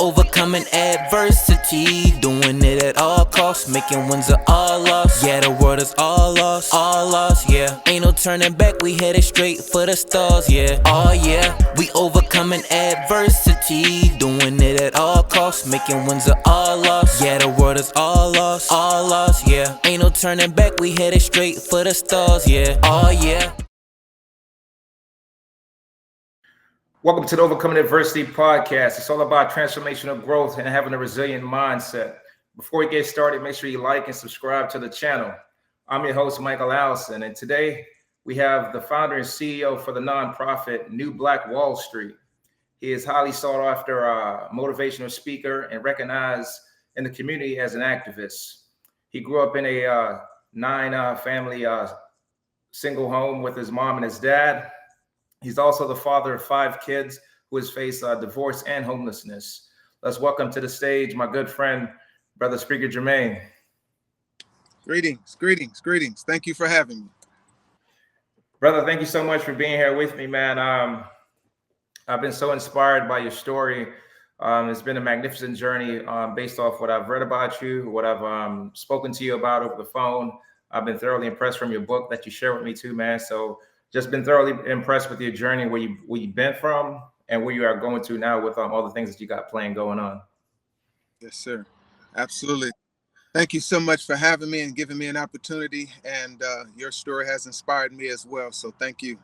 overcoming adversity, doing it at all costs, making wins at all loss. Yeah, the world is all lost, yeah. Ain't no turning back, we headed straight for the stars, yeah. Oh yeah, we overcoming adversity, doing it at all costs, making wins at all loss. Yeah, the world is all lost, yeah. Ain't no turning back, we headed straight for the stars, yeah. Oh yeah. Welcome to the Overcoming Adversity podcast. It's all about transformational growth and having a resilient mindset. Before we get started, make sure you like and subscribe to the channel. I'm your host, Michael Allison, and today we have the founder and CEO for the nonprofit New Black Wallstreet. He is highly sought after motivational speaker and recognized in the community as an activist. He grew up in a nine-family single home with his mom and his dad. He's also the father of 5 kids who has faced divorce and homelessness. Let's welcome to the stage my good friend, Brother Speaker Jermaine. Greetings. Thank you for having me. Brother, thank you so much for being here with me, man. I've been so inspired by your story. It's been a magnificent journey based off what I've read about you, what I've spoken to you about over the phone. I've been thoroughly impressed from your book that you share with me too, man. So just been thoroughly impressed with your journey, where you've been from and where you are going to now with all the things that you got planned going on. Yes, sir. Absolutely. Thank you so much for having me and giving me an opportunity. And your story has inspired me as well. So thank you.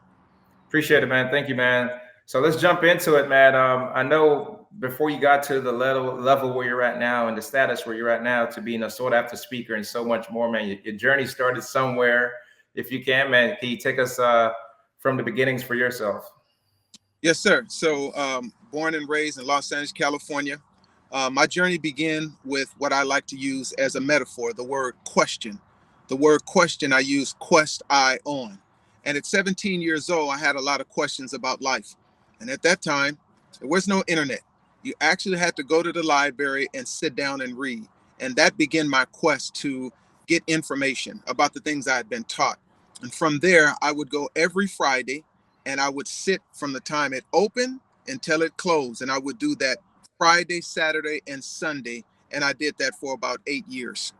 Appreciate it, man. Thank you, man. So let's jump into it, man. I know before you got to the level where you're at now and the status where you're at now to being a sought after speaker and so much more, man, your journey started somewhere. If you can, man, can you take us from the beginnings for yourself? Yes, sir. So born and raised in Los Angeles, California. My journey began with what I like to use as a metaphor, the word question. The word question, I use quest I on. And at 17 years old, I had a lot of questions about life. And at that time, there was no internet. You actually had to go to the library and sit down and read. And that began my quest to get information about the things I had been taught. And from there, I would go every Friday and I would sit from the time it opened until it closed. And I would do that Friday, Saturday, and Sunday. And I did that for about 8 years.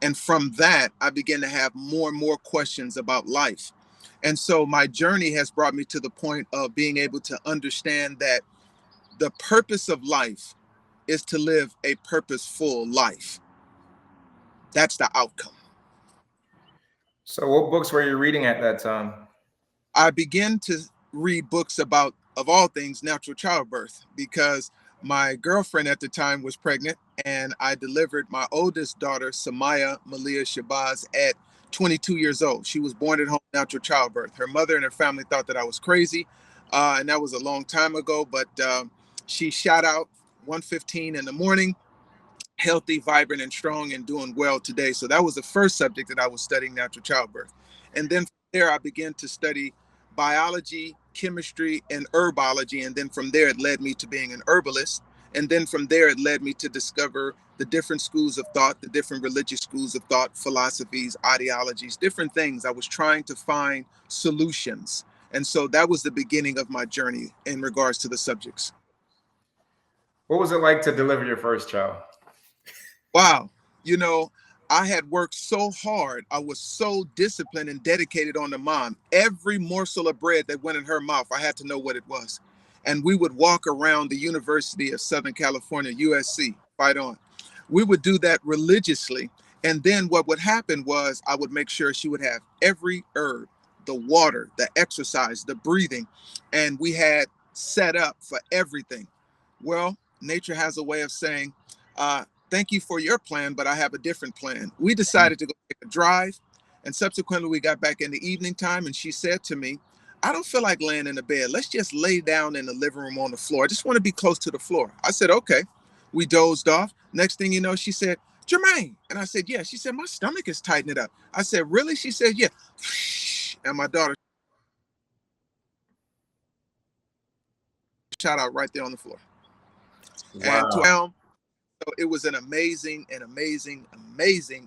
And from that, I began to have more and more questions about life. And so my journey has brought me to the point of being able to understand that the purpose of life is to live a purposeful life. That's the outcome. So what books were you reading at that time? I began to read books about, of all things, natural childbirth, because my girlfriend at the time was pregnant and I delivered my oldest daughter, Samaya Malia Shabazz, at 22 years old. She was born at home, natural childbirth. Her mother and her family thought that I was crazy. And that was a long time ago, but she shot out 1:15 in the morning, healthy, vibrant, and strong, and doing well today. So that was the first subject that I was studying, natural childbirth. And then from there, I began to study biology, chemistry, and herbology. And then from there, it led me to being an herbalist. And then from there, it led me to discover the different schools of thought, the different religious schools of thought, philosophies, ideologies, different things. I was trying to find solutions. And so that was the beginning of my journey in regards to the subjects. What was it like to deliver your first child? Wow. You know, I had worked so hard. I was so disciplined and dedicated on the mom. Every morsel of bread that went in her mouth, I had to know what it was. And we would walk around the University of Southern California, USC, right on. We would do that religiously. And then what would happen was I would make sure she would have every herb, the water, the exercise, the breathing. And we had set up for everything. Well, nature has a way of saying, thank you for your plan, but I have a different plan. We decided to go take a drive, and subsequently we got back in the evening time, and she said to me, I don't feel like laying in the bed. Let's just lay down in the living room on the floor. I just want to be close to the floor. I said, okay. We dozed off. Next thing you know, she said, Jermaine. And I said, yeah. She said, my stomach is tightening up. I said, really? She said, yeah. And my daughter shot out right there on the floor. Wow. So it was an amazing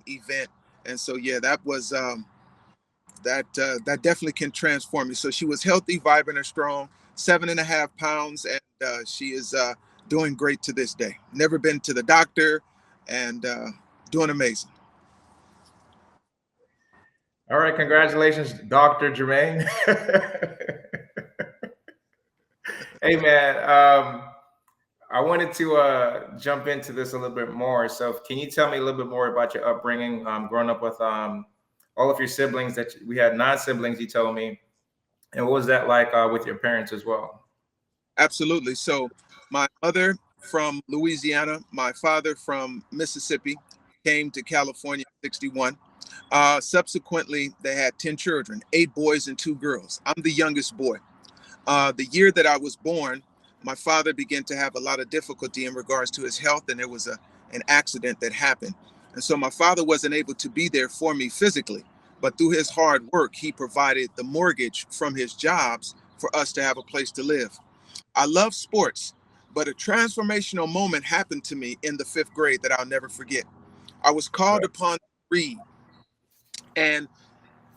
event. And so, yeah, that was, that definitely can transform you. So she was healthy, vibrant, and strong, 7.5 pounds. And she is Doing great to this day. Never been to the doctor, and doing amazing. All right, congratulations, Dr. Jermaine. Hey man, I wanted to jump into this a little bit more. So, can you tell me a little bit more about your upbringing, growing up with all of your siblings? That we had 9 siblings, you told me, and what was that like with your parents as well? Absolutely. So, my mother from Louisiana, my father from Mississippi, came to California in '61. Subsequently, they had 10 children, 8 boys and 2 girls. I'm the youngest boy. The year that I was born, my father began to have a lot of difficulty in regards to his health, and there was an accident that happened. And so my father wasn't able to be there for me physically, but through his hard work, he provided the mortgage from his jobs for us to have a place to live. I love sports, but a transformational moment happened to me in the 5th grade that I'll never forget. I was called Right. upon to read, and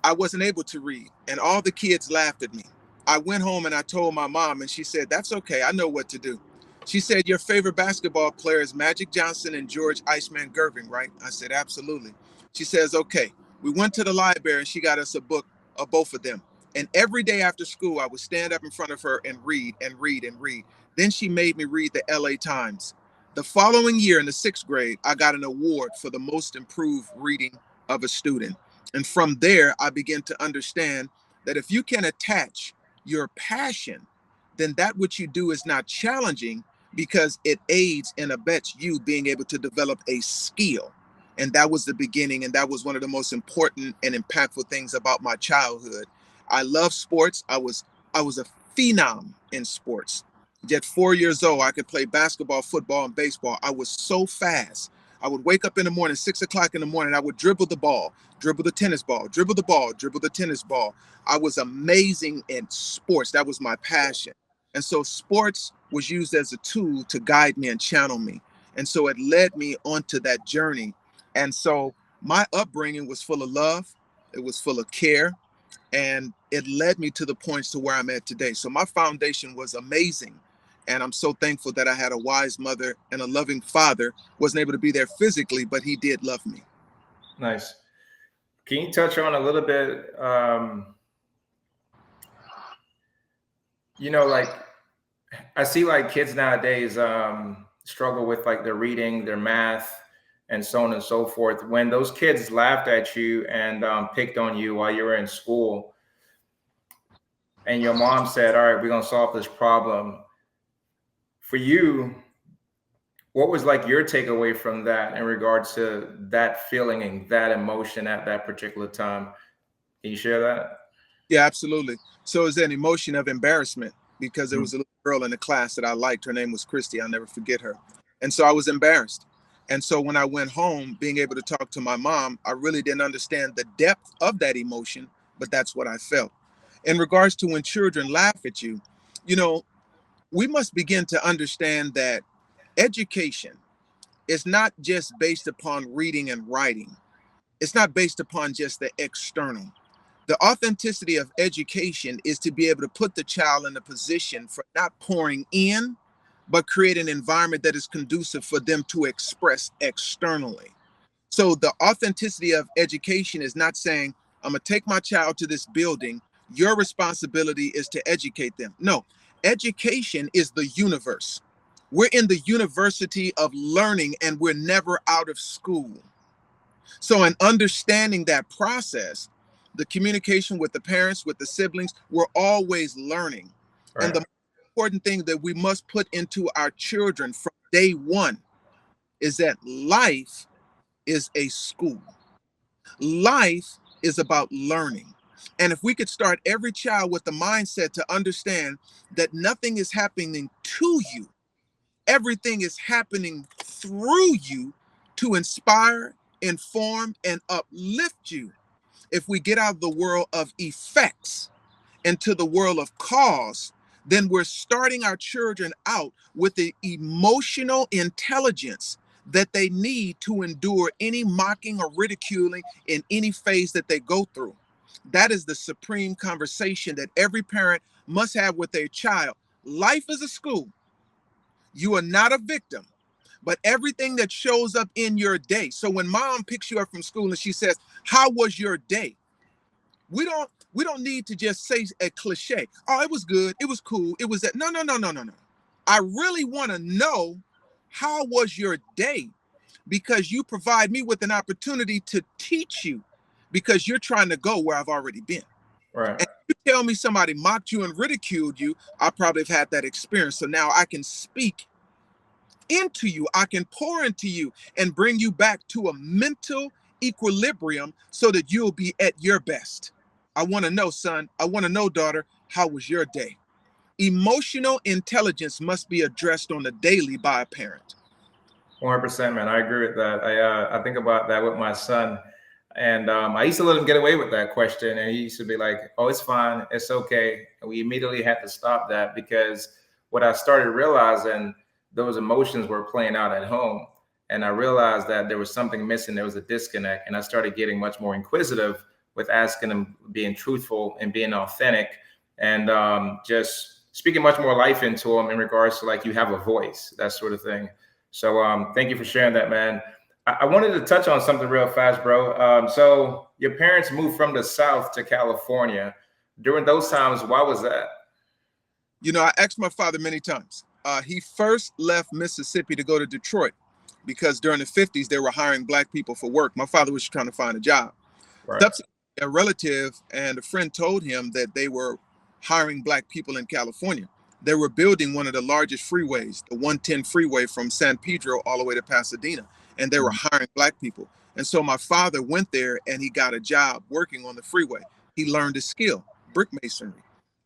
I wasn't able to read, and all the kids laughed at me. I went home and I told my mom, and she said, "That's okay. I know what to do." She said, "Your favorite basketball player is Magic Johnson and George Iceman Gervin, right?" I said, "Absolutely." She says, "Okay." We went to the library and she got us a book of both of them. And every day after school, I would stand up in front of her and read and read and read. Then she made me read the LA Times. The following year in the 6th grade, I got an award for the most improved reading of a student. And from there, I began to understand that if you can attach your passion, then that which you do is not challenging because it aids and abets you being able to develop a skill. And that was the beginning. And that was one of the most important and impactful things about my childhood. I love sports. I was a phenom in sports. At 4 years old, I could play basketball, football, and baseball. I was so fast. I would wake up in the morning, 6 o'clock in the morning. I would dribble the ball, dribble the tennis ball, dribble the ball, dribble the tennis ball. I was amazing in sports. That was my passion. And so sports was used as a tool to guide me and channel me. And so it led me onto that journey. And so my upbringing was full of love, it was full of care, and it led me to the points to where I'm at today. So my foundation was amazing. And I'm so thankful that I had a wise mother and a loving father. Wasn't able to be there physically, but he did love me. Nice. Can you touch on a little bit? Like I see like kids nowadays struggle with like their reading, their math, and so on and so forth. When those kids laughed at you and picked on you while you were in school, and your mom said, "All right, we're gonna solve this problem." For you, what was like your takeaway from that in regards to that feeling and that emotion at that particular time? Can you share that? Yeah, absolutely. So it's an emotion of embarrassment because there Mhm. was a little girl in the class that I liked. Her name was Christy. I'll never forget her. And so I was embarrassed. And so when I went home, being able to talk to my mom, I really didn't understand the depth of that emotion, but that's what I felt. In regards to when children laugh at you, you know, we must begin to understand that education is not just based upon reading and writing. It's not based upon just the external. The authenticity of education is to be able to put the child in a position for not pouring in, but create an environment that is conducive for them to express externally. So the authenticity of education is not saying, I'm going to take my child to this building. Your responsibility is to educate them. No, education is the universe. We're in the university of learning and we're never out of school. So, in understanding that process, the communication with the parents, with the siblings, we're always learning. And Right. the important thing that we must put into our children from day one is that life is a school. Life is about learning. And if we could start every child with the mindset to understand that nothing is happening to you, everything is happening through you to inspire, inform, and uplift you. If we get out of the world of effects into the world of cause, then we're starting our children out with the emotional intelligence that they need to endure any mocking or ridiculing in any phase that they go through. That is the supreme conversation that every parent must have with their child. Life is a school. You are not a victim, but everything that shows up in your day. So when mom picks you up from school and she says, "How was your day?" We don't need to just say a cliche. "Oh, it was good. It was cool. It was that." No, no, no, no, no, no. I really want to know, how was your day? Because you provide me with an opportunity to teach you, because you're trying to go where I've already been. Right. And you tell me somebody mocked you and ridiculed you, I probably have had that experience. So now I can speak into you, I can pour into you and bring you back to a mental equilibrium so that you'll be at your best. I want to know, son. I want to know, daughter, how was your day? Emotional intelligence must be addressed on a daily by a parent. 100%, man. I agree with that. I think about that with my son, and I used to let him get away with that question, and he used to be like, "Oh, it's fine, it's okay." And we immediately had to stop that, because what I started realizing, those emotions were playing out at home, and I realized that there was something missing. There was a disconnect, and I started getting much more inquisitive with asking him, being truthful and being authentic, and just speaking much more life into him in regards to, like, you have a voice, that sort of thing. So thank you for sharing that, man. I wanted to touch on something real fast, bro. So your parents moved from the South to California. During those times, why was that? You know, I asked my father many times. He first left Mississippi to go to Detroit because during the 50s, they were hiring black people for work. My father was trying to find a job. Right. Subsequently, a relative and a friend told him that they were hiring black people in California. They were building one of the largest freeways, the 110 freeway from San Pedro all the way to Pasadena, and they were Mhm. hiring black people. And so my father went there and he got a job working on the freeway. He learned a skill, brick masonry.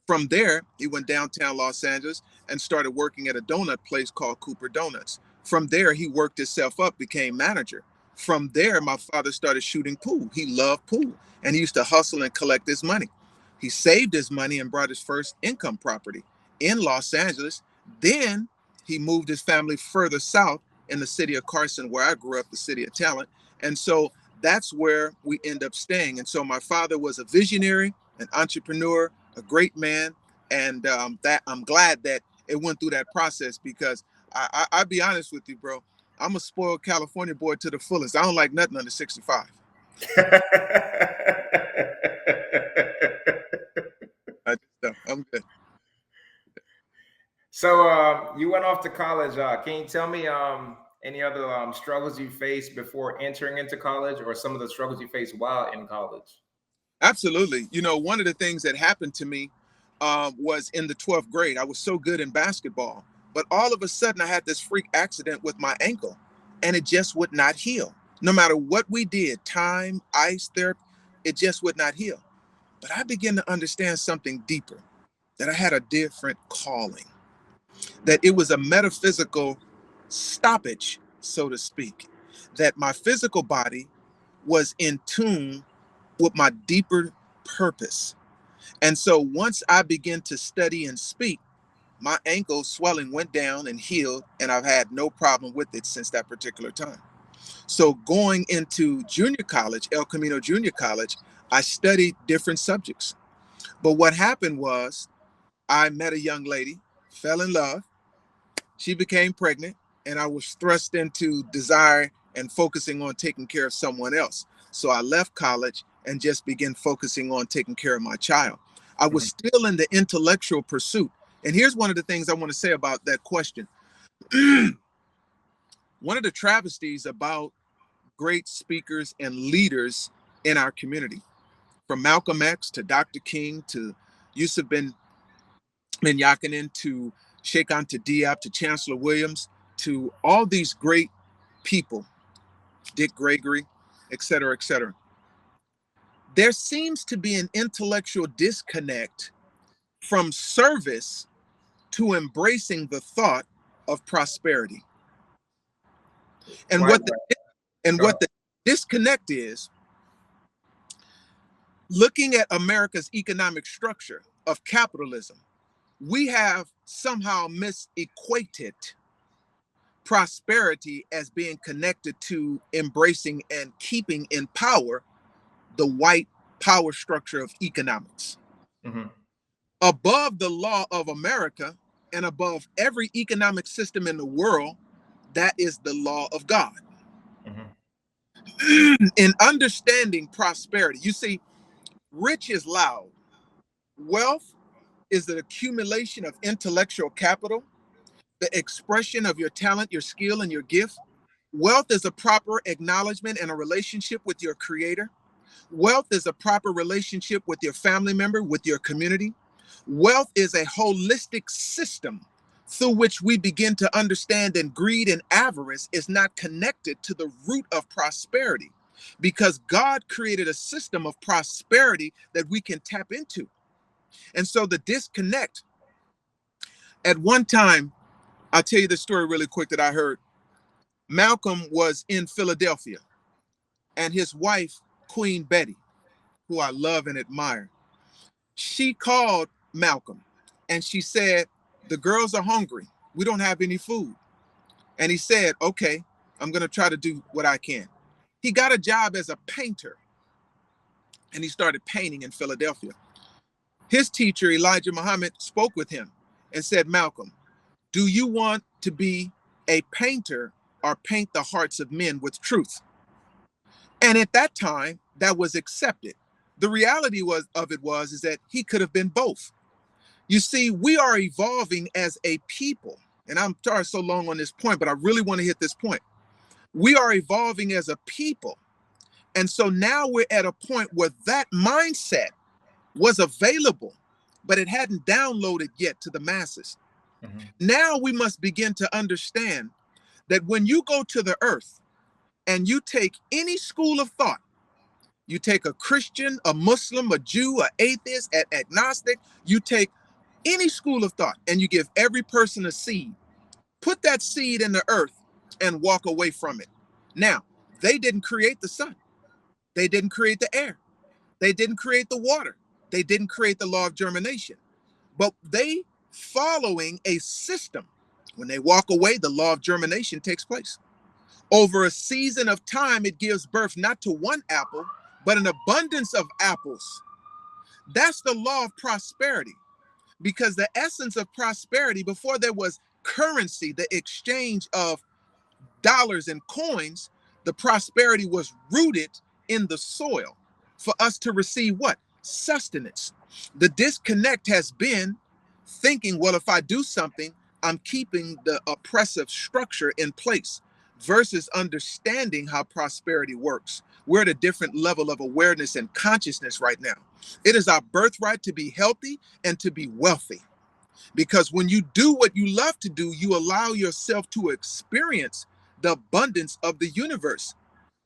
From there, he went downtown Los Angeles and started working at a donut place called Cooper Donuts. From there, he worked himself up, became manager. From there, my father started shooting pool. He loved pool and he used to hustle and collect his money. He saved his money and brought his first income property in Los Angeles. Then he moved his family further south in the city of Carson, where I grew up, the city of talent. And so that's where we end up staying. And so my father was a visionary, an entrepreneur, a great man. And that I'm glad that it went through that process, because I'll be honest with you, bro. I'm a spoiled California boy to the fullest. I don't like nothing under 65. I'm good. So you went off to college. Can you tell me any other struggles you faced before entering into college, or some of the struggles you faced while in college? Absolutely. You know, one of the things that happened to me was in the 12th grade. I was so good in basketball, but all of a sudden I had this freak accident with my ankle and it just would not heal. No matter what we did, time, ice therapy, it just would not heal. But I began to understand something deeper, that I had a different calling, that it was a metaphysical stoppage, so to speak, that my physical body was in tune with my deeper purpose. And so once I began to study and speak, my ankle swelling went down and healed, and I've had no problem with it since that particular time. So going into junior college, El Camino Junior College, I studied different subjects. But what happened was I met a young lady, fell in love, she became pregnant, and I was thrust into desire and focusing on taking care of someone else. So I left college and just began focusing on taking care of my child. I was Mhm. still in the intellectual pursuit. And here's one of the things I want to say about that question. One of the travesties about great speakers and leaders in our community, from Malcolm X to Dr. King to Yusuf Ben Yakinen to Sheikh Anta Diop to Chancellor Williams, to all these great people, Dick Gregory, et cetera, et cetera. There seems to be an intellectual disconnect from service to embracing the thought of prosperity. And Why is what the that? and Go ahead. what the disconnect is, looking at America's economic structure of capitalism, we have somehow misequated prosperity as being connected to embracing and keeping in power the white power structure of economics. Mhm. Above the law of America and above every economic system in the world, that is the law of God. In understanding prosperity, you see, rich is loud. Wealth is the accumulation of intellectual capital, the expression of your talent, your skill, and your gift. Wealth is a proper acknowledgement and a relationship with your creator. Wealth is a proper relationship with your family member, with your community. Wealth is a holistic system through which we begin to understand that greed and avarice is not connected to the root of prosperity, because God created a system of prosperity that we can tap into. And so the disconnect, at one time, I'll tell you the story really quick that I heard. Malcolm was in Philadelphia, and his wife, Queen Betty, who I love and admire, she called Malcolm and she said, the girls are hungry. We don't have any food. And he said, okay, I'm going to try to do what I can. He got a job as a painter and he started painting in Philadelphia. His teacher, Elijah Muhammad, spoke with him and said, Malcolm, do you want to be a painter or paint the hearts of men with truth? And at that time, that was accepted. The reality was that he could have been both. You see, we are evolving as a people. And I'm sorry so long on this point, but I really want to hit this point. We are evolving as a people. And so now we're at a point where that mindset was available, but it hadn't downloaded yet to the masses. Now we must begin to understand that when you go to the earth and you take any school of thought, you take a Christian, a Muslim, a Jew, an atheist, an agnostic, you take any school of thought and you give every person a seed, put that seed in the earth and walk away from it. Now, they didn't create the sun. They didn't create the air. They didn't create the water. They didn't create the law of germination, but they following a system. When they walk away, the law of germination takes place. Over a season of time, it gives birth not to one apple, but an abundance of apples. That's the law of prosperity, because the essence of prosperity, before there was currency, the exchange of dollars and coins, the prosperity was rooted in the soil for us to receive what? Sustenance. The disconnect has been thinking, well, if I do something, I'm keeping the oppressive structure in place, versus understanding how prosperity works. We're at a different level of awareness and consciousness right now. It is our birthright to be healthy and to be wealthy. Because when you do what you love to do, you allow yourself to experience the abundance of the universe.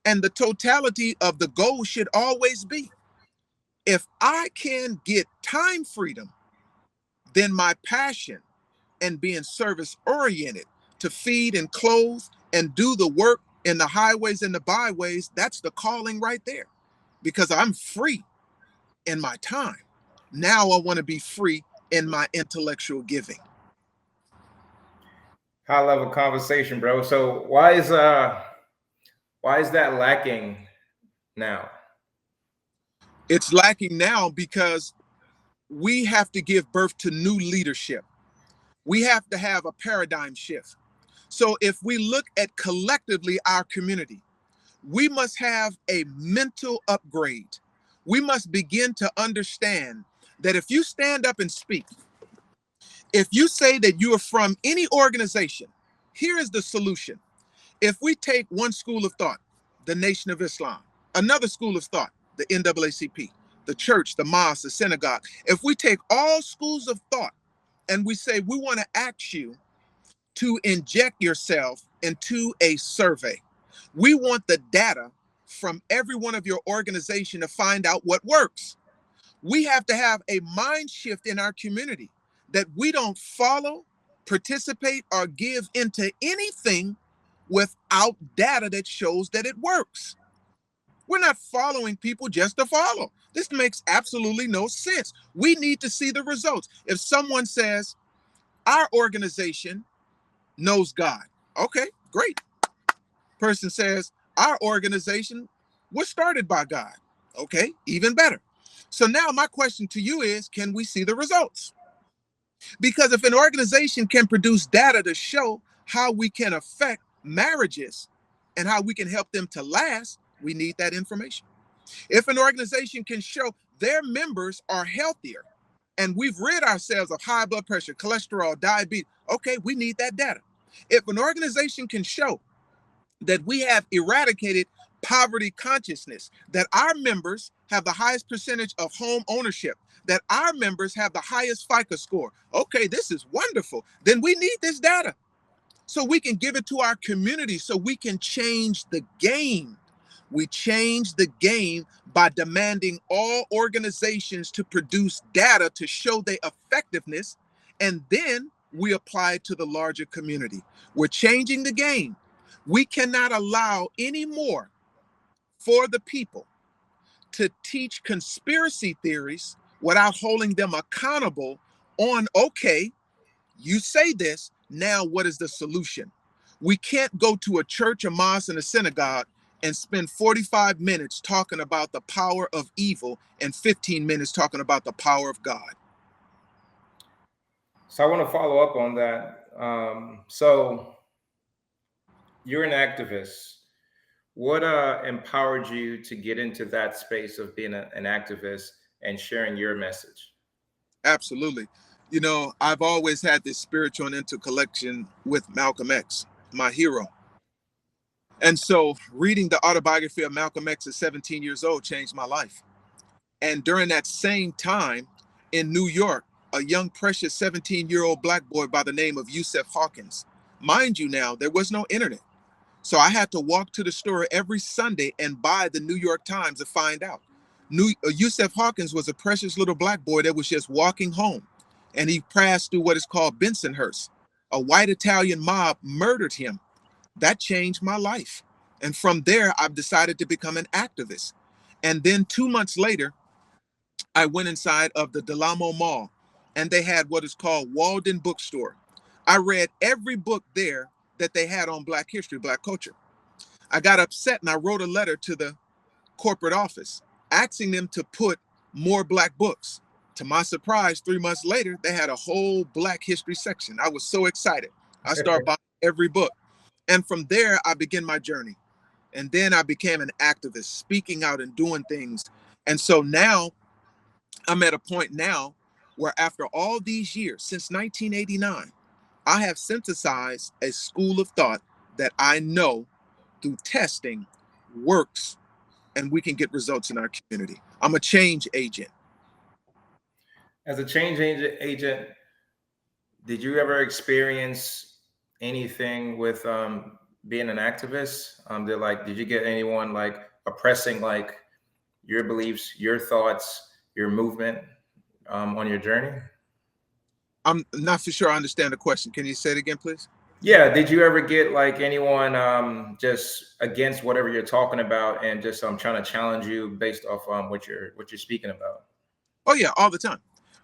And the totality of the goal should always be, if I can get time freedom, then my passion and being service oriented to feed and clothe and do the work in the highways and the byways, that's the calling right there, because I'm free in my time. Now I want to be free in my intellectual giving. High level conversation, bro. So why is that lacking now? It's lacking now because we have to give birth to new leadership. We have to have a paradigm shift. So if we look at collectively our community, we must have a mental upgrade. We must begin to understand that if you stand up and speak, if you say that you are from any organization, here is the solution. If we take one school of thought, the Nation of Islam, another school of thought, the NAACP, the church, the mosque, the synagogue, if we take all schools of thought and we say we want to ask you to inject yourself into a survey. We want the data from every one of your organization to find out what works. We have to have a mind shift in our community that we don't follow, participate, or give into anything without data that shows that it works. We're not following people just to follow. This makes absolutely no sense. We need to see the results. If someone says, our organization knows God, okay, great. Person says, our organization was started by God, okay, even better. So now my question to you is, can we see the results? Because if an organization can produce data to show how we can affect marriages and how we can help them to last, we need that information. If an organization can show their members are healthier and we've rid ourselves of high blood pressure, cholesterol, diabetes, okay, we need that data. If an organization can show that we have eradicated poverty consciousness, that our members have the highest percentage of home ownership, that our members have the highest FICO score, okay, this is wonderful. Then we need this data so we can give it to our community so we can change the game. We change the game by demanding all organizations to produce data to show their effectiveness, and then we apply it to the larger community. We're changing the game. We cannot allow any more for the people to teach conspiracy theories without holding them accountable on, okay, you say this, now what is the solution? We can't go to a church, a mosque, and a synagogue and spend 45 minutes talking about the power of evil and 15 minutes talking about the power of God. So I want to follow up on that. So you're an activist. What empowered you to get into that space of being an activist and sharing your message? Absolutely. You know, I've always had this spiritual and interconnection with Malcolm X, my hero. And so reading the autobiography of Malcolm X at 17 years old changed my life. And during that same time in New York, a young, precious 17-year-old black boy by the name of Yusef Hawkins. Mind you now, there was no internet. So I had to walk to the store every Sunday and buy the New York Times to find out. Yusef Hawkins was a precious little black boy that was just walking home. And he passed through what is called Bensonhurst. A white Italian mob murdered him. That changed my life. And from there, I've decided to become an activist. And then 2 months later, I went inside of the Delamo Mall, and they had what is called Walden Bookstore. I read every book there that they had on Black history, Black culture. I got upset and I wrote a letter to the corporate office asking them to put more Black books. To my surprise, 3 months later, they had a whole Black history section. I was so excited. I started buying every book. And from there, I began my journey. And then I became an activist, speaking out and doing things. And so now I'm at a point now where after all these years, since 1989, I have synthesized a school of thought that I know through testing works and we can get results in our community. I'm a change agent. As a change agent, did you ever experience anything with being an activist? Did you get anyone like oppressing like your beliefs, your thoughts, your movement on your journey? I'm not for sure I understand the question. Can you say it again, please? Yeah. Did you ever get like anyone just against whatever you're talking about and just trying to challenge you based off what you're speaking about? Oh yeah, all the time.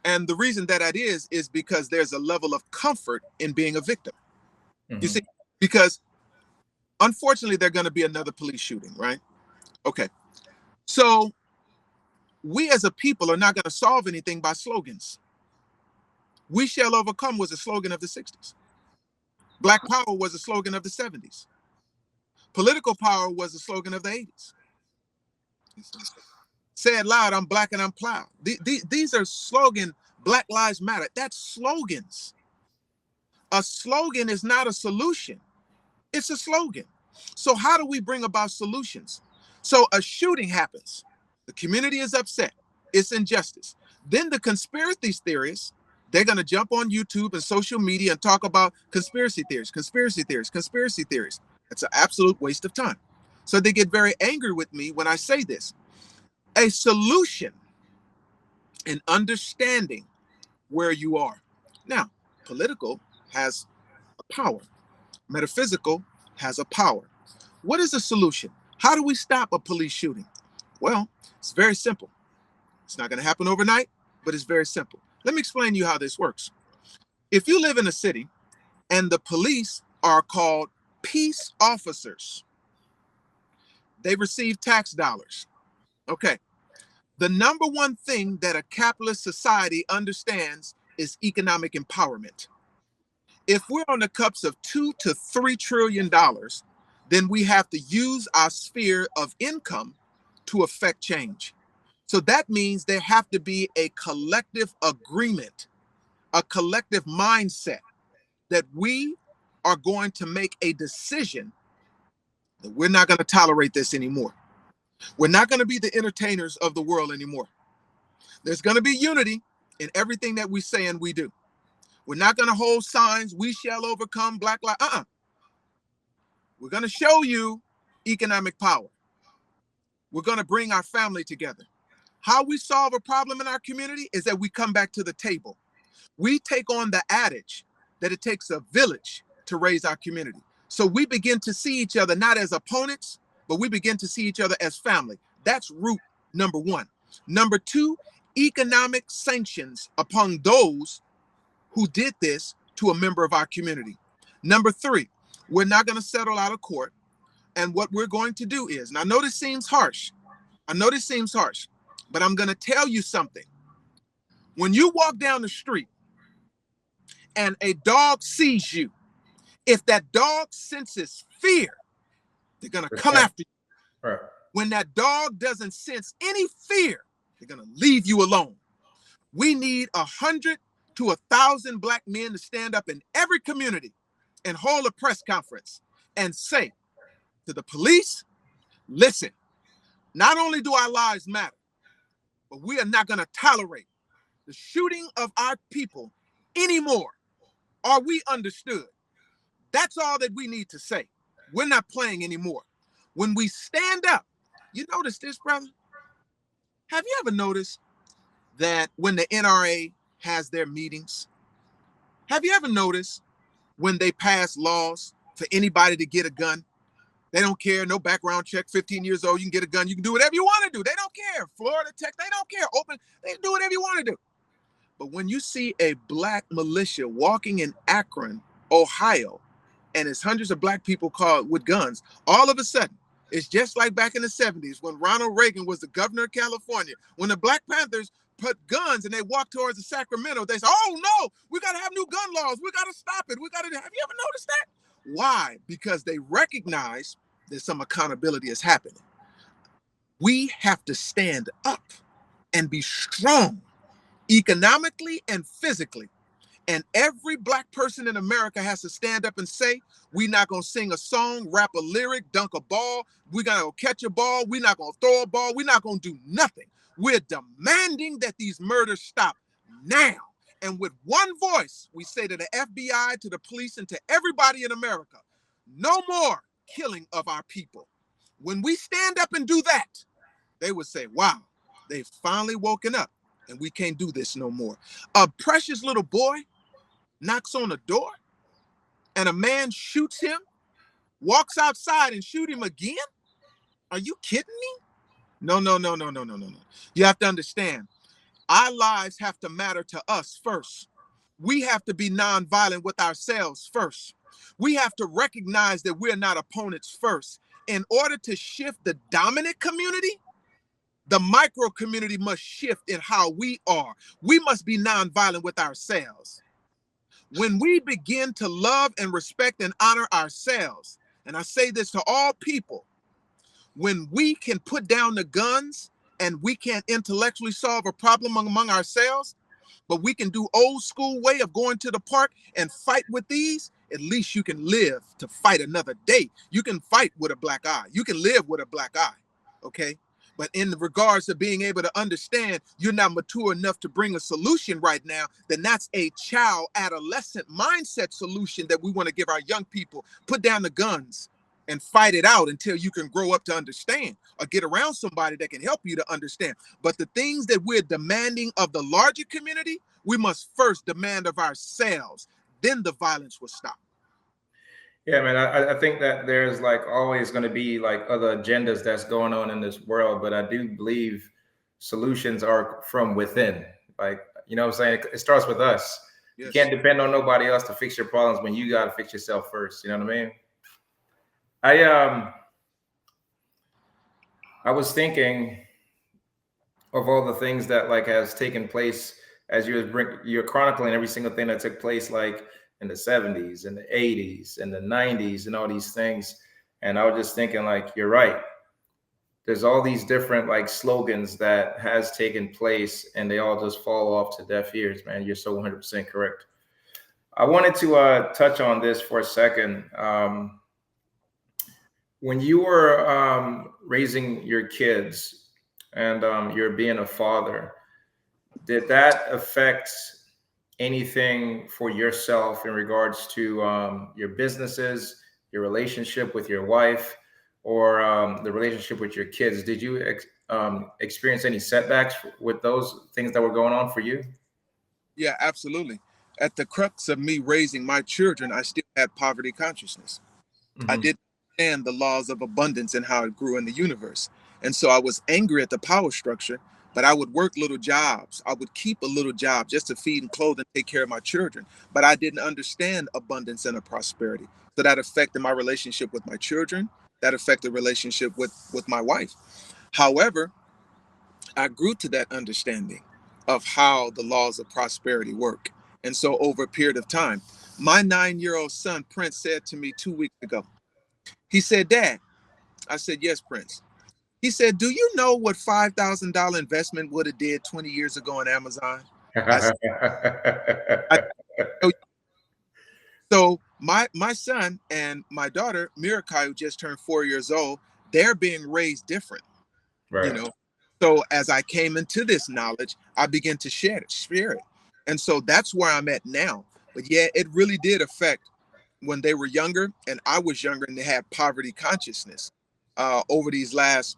And the reason that is because there's a level of comfort in being a victim. You see, because unfortunately there's going to be another police shooting, right? Okay. So we as a people are not going to solve anything by slogans. We shall overcome was a slogan of the 60s. Black power was a slogan of the 70s. Political power was a slogan of the 80s. Say it loud, I'm black and I'm proud. These are slogan, Black Lives Matter. That's slogans. A slogan is not a solution. It's a slogan. So how do we bring about solutions? So a shooting happens. The community is upset. It's injustice. Then the conspiracy theorists, they're going to jump on YouTube and social media and talk about conspiracy theories, conspiracy theories, conspiracy theories. It's an absolute waste of time. So they get very angry with me when I say this. A solution in understanding where you are. Now, political has a power. Metaphysical has a power. What is a solution? How do we stop a police shooting? Well, it's very simple. It's not going to happen overnight, but it's very simple. Let me explain to you how this works. If you live in a city and the police are called peace officers, they receive tax dollars. Okay. The number one thing that a capitalist society understands is economic empowerment. If we're on the cups of $2 to $3 trillion, then we have to use our sphere of income to affect change. So that means there have to be a collective agreement, a collective mindset that we are going to make a decision that we're not going to tolerate this anymore. We're not going to be the entertainers of the world anymore. There's going to be unity in everything that we say and we do. We're not going to hold signs, we shall overcome, Black Lives. We're going to show you economic power. We're going to bring our family together. How we solve a problem in our community is that we come back to the table. We take on the adage that it takes a village to raise our community. So we begin to see each other not as opponents, but we begin to see each other as family. That's root number one. Number two, economic sanctions upon those who did this to a member of our community. Number three, we're not going to settle out of court. And what we're going to do is, and I know this seems harsh, but I'm going to tell you something. When you walk down the street and a dog sees you, if that dog senses fear, they're going to come after you. Right. When that dog doesn't sense any fear, they're going to leave you alone. We need 100 to 1,000 Black men to stand up in every community and hold a press conference and say to the police, listen, not only do our lives matter, but we are not going to tolerate the shooting of our people anymore. Are we understood? That's all that we need to say. We're not playing anymore. When we stand up, you notice this, brother? Have you ever noticed that when the NRA has their meetings, have you ever noticed when they pass laws for anybody to get a gun? They don't care, no background check, 15 years old, you can get a gun, you can do whatever you want to do. They don't care. Florida, Texas, they don't care. Open, they do whatever you want to do. But when you see a Black militia walking in Akron, Ohio, and it's hundreds of Black people caught with guns, all of a sudden, it's just like back in the 70s when Ronald Reagan was the governor of California. When the Black Panthers put guns and they walked towards the Sacramento, they said, oh no, we got to have new gun laws. We got to stop it. Have you ever noticed that? Why? Because they recognize that some accountability is happening. We have to stand up and be strong economically and physically. And every Black person in America has to stand up and say, we're not going to sing a song, rap a lyric, dunk a ball. We're going to catch a ball. We're not going to throw a ball. We're not going to do nothing. We're demanding that these murders stop now. And with one voice, we say to the FBI, to the police, and to everybody in America, no more killing of our people. When we stand up and do that, they would say, wow, they've finally woken up and we can't do this no more. A precious little boy knocks on a door and a man shoots him, walks outside and shoot him again? Are you kidding me? No. You have to understand, our lives have to matter to us first. We have to be nonviolent with ourselves first. We have to recognize that we're not opponents first. In order to shift the dominant community, the micro community must shift in how we are. We must be nonviolent with ourselves. When we begin to love and respect and honor ourselves, and I say this to all people, when we can put down the guns and we can't intellectually solve a problem among ourselves, but we can do old school way of going to the park and fight with these, at least you can live to fight another day. You can fight with a black eye. You can live with a black eye, okay? But in regards to being able to understand you're not mature enough to bring a solution right now, then that's a child adolescent mindset solution that we want to give our young people. Put down the guns and fight it out until you can grow up to understand or get around somebody that can help you to understand. But the things that we're demanding of the larger community, we must first demand of ourselves. Then the violence will stop. Yeah, man, I think that there's like always going to be like other agendas that's going on in this world, but I do believe solutions are from within. Like, you know what I'm saying? It starts with us. Yes. You can't depend on nobody else to fix your problems when you got to fix yourself first. You know what I mean? I was thinking of all the things that like has taken place as you're chronicling every single thing that took place, like in the 70s and the 80s and the 90s and all these things. And I was just thinking, like, you're right. There's all these different like slogans that has taken place, and they all just fall off to deaf ears, man. You're so 100% correct. I wanted to touch on this for a second. When you were raising your kids and you're being a father, did that affect anything for yourself in regards to your businesses, your relationship with your wife, or the relationship with your kids? Did you experience any setbacks with those things that were going on for you? Yeah, absolutely. At the crux of me raising my children, I still had poverty consciousness. I Hmm. didn't understand the laws of abundance and how it grew in the universe. And so I was angry at the power structure, but I would work little jobs. I would keep a little job just to feed and clothe and take care of my children. But I didn't understand abundance and a prosperity. So that affected my relationship with my children. That affected relationship with my wife. However, I grew to that understanding of how the laws of prosperity work. And so over a period of time, my 9-year-old son, Prince, said to me 2 weeks ago, he said, Dad, I said, yes, Prince. He said, do you know what $5,000 investment would have did 20 years ago on Amazon? I said, I know you. So my son and my daughter, Mirakai, who just turned 4 years old, they're being raised different, you Right. know. So as I came into this knowledge, I began to share it. And so that's where I'm at now. But yeah, it really did affect when they were younger and I was younger and they had poverty consciousness. Over these last,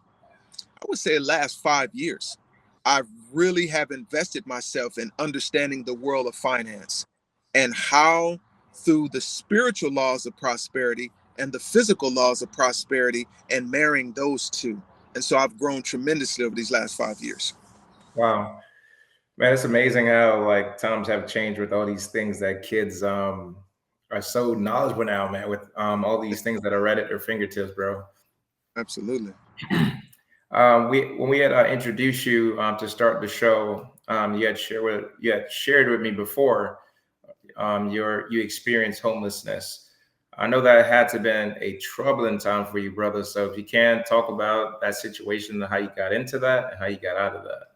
I would say last 5 years, I really have invested myself in understanding the world of finance and how through the spiritual laws of prosperity and the physical laws of prosperity and marrying those two. And so I've grown tremendously over these last 5 years. Wow. Man, it's amazing how like times have changed with all these things that kids are so knowledgeable now, man, with all these things that are right at their fingertips, bro. Absolutely. We when we had introduced you to start the show, you had shared with me before you experienced homelessness. I know that had to been a troubling time for you, brother. So if you can talk about that situation and how you got into that and how you got out of that.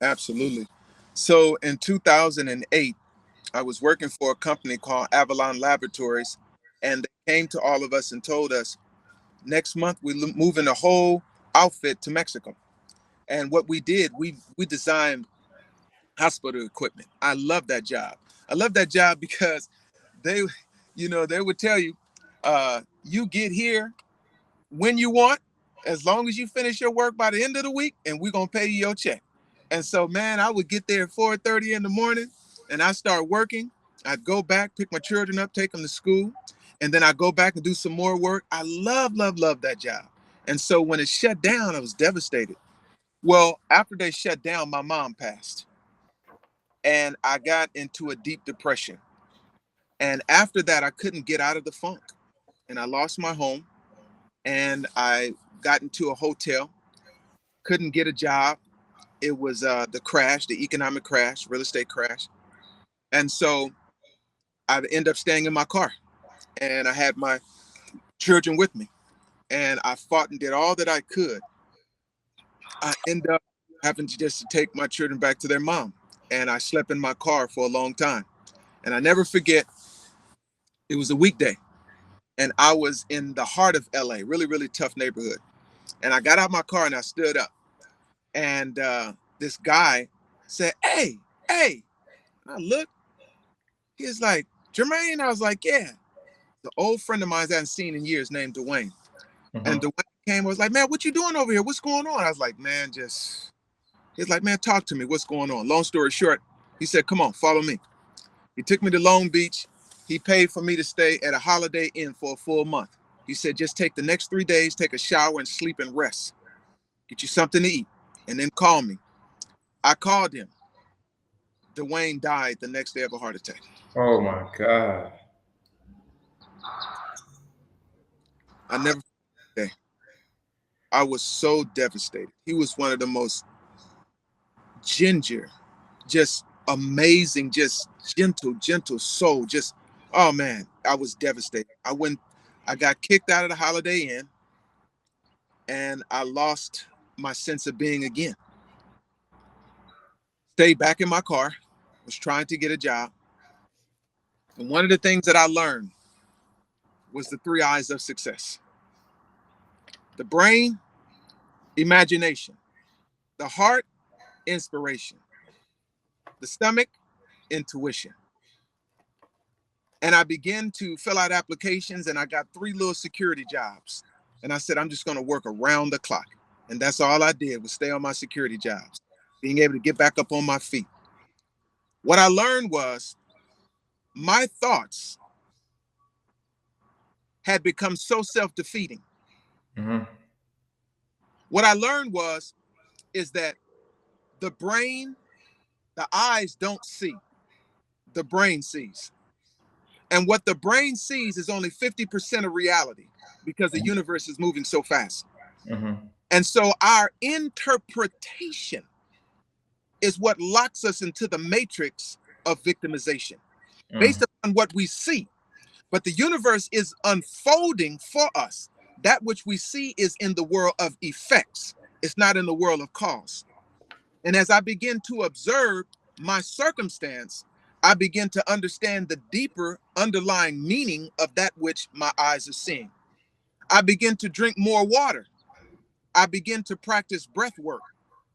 Absolutely. So in 2008, I was working for a company called Avalon Laboratories, and they came to all of us and told us next month we're moving the whole outfit to Mexico. And what we did, we designed hospital equipment. I love that job. I love that job because they, they would tell you, you get here when you want, as long as you finish your work by the end of the week, and we're gonna pay you your check. And so, man, I would get there at 4:30 in the morning, and I start working. I'd go back, pick my children up, take them to school, and then I go back and do some more work. I love that job. And so when it shut down, I was devastated. Well, after they shut down, my mom passed, and I got into a deep depression. And after that, I couldn't get out of the funk, and I lost my home, and I got into a hotel, couldn't get a job. It was the crash, the economic crash, real estate crash. And so I ended up staying in my car, and I had my children with me, and I fought and did all that I could. I ended up having to just take my children back to their mom, and I slept in my car for a long time. And I never forget, it was a weekday, and I was in the heart of LA, really tough neighborhood. And I got out my car and I stood up, and this guy said, hey. And I looked, he was like, Jermaine. I was like, yeah. The old friend of mine I hadn't seen in years named Dwayne. And Mhm. Dwayne came, was like, man, what you doing over here? What's going on? I was like, man, he's like, man, talk to me. What's going on? Long story short, he said, come on, follow me. He took me to Long Beach. He paid for me to stay at a Holiday Inn for a full month. He said, just take the next 3 days, take a shower and sleep and rest. Get you something to eat, and then call me. I called him. Dwayne died the next day of a heart attack. Oh my God. I never forget that day. I was so devastated. He was one of the most ginger, just amazing, just gentle soul. Just, oh man, I was devastated. I got kicked out of the Holiday Inn, and I lost my sense of being again. Stayed back in my car, was trying to get a job. And one of the things that I learned was the 3 I's of success: the brain, imagination; the heart, inspiration; the stomach, intuition. And I began to fill out applications, and I got 3 little security jobs. And I said, I'm just going to work around the clock. And that's all I did, was stay on my security jobs, being able to get back up on my feet. What I learned was my thoughts had become so self-defeating. Mm-hmm. What I learned is that the brain, the eyes don't see, the brain sees. And what the brain sees is only 50% of reality, because the universe is moving so fast. Mm-hmm. And so our interpretation is what locks us into the matrix of victimization based upon what we see. But the universe is unfolding for us. That which we see is in the world of effects. It's not in the world of cause. And as I begin to observe my circumstance, I begin to understand the deeper underlying meaning of that which my eyes are seeing. I begin to drink more water. I begin to practice breath work.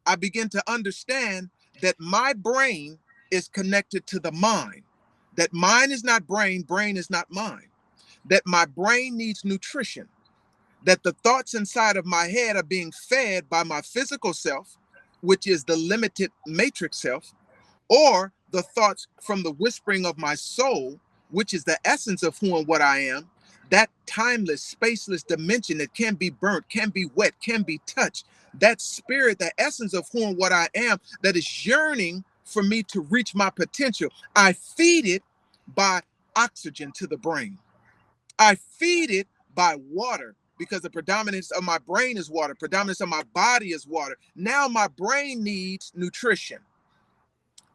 I begin to understand that my brain is connected to the mind, that mine is not brain, brain is not mine, that my brain needs nutrition, that the thoughts inside of my head are being fed by my physical self, which is the limited matrix self, or the thoughts from the whispering of my soul, which is the essence of who and what I am, that timeless, spaceless dimension that can be burnt, can be wet, can be touched, that spirit, the essence of who and what I am, that is yearning for me to reach my potential. I feed it by oxygen to the brain. I feed it by water, because the predominance of my brain is water, predominance of my body is water. Now my brain needs nutrition.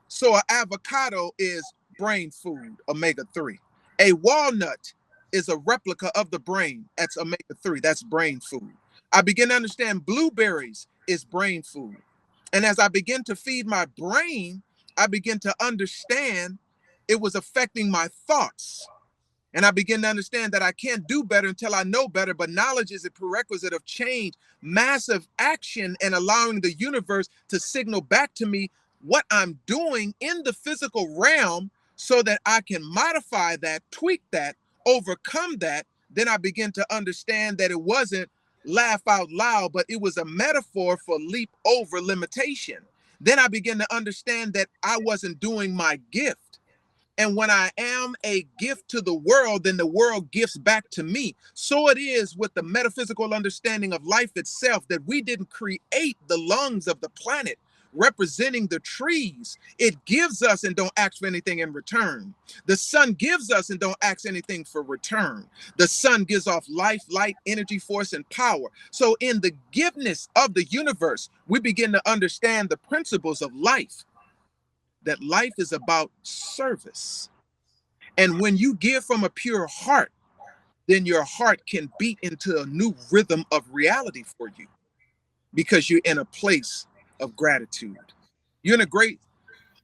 So an avocado is brain food, omega-3. A walnut is a replica of the brain. That's omega-3. That's brain food. I begin to understand blueberries is brain food. And as I begin to feed my brain, I begin to understand it was affecting my thoughts. And I begin to understand that I can't do better until I know better, but knowledge is a prerequisite of change, massive action, and allowing the universe to signal back to me what I'm doing in the physical realm so that I can modify that, tweak that, overcome that. Then I begin to understand that it wasn't laugh out loud, but it was a metaphor for leap over limitation. Then I begin to understand that I wasn't doing my gift. And when I am a gift to the world, then the world gives back to me. So it is with the metaphysical understanding of life itself, that we didn't create the lungs of the planet representing the trees. It gives us and don't ask for anything in return. The sun gives us and don't ask anything for return. The sun gives off life, light, energy, force, and power. So in the giveness of the universe, we begin to understand the principles of life, that life is about service. And when you give from a pure heart, then your heart can beat into a new rhythm of reality for you, because you're in a place of gratitude. You're in a great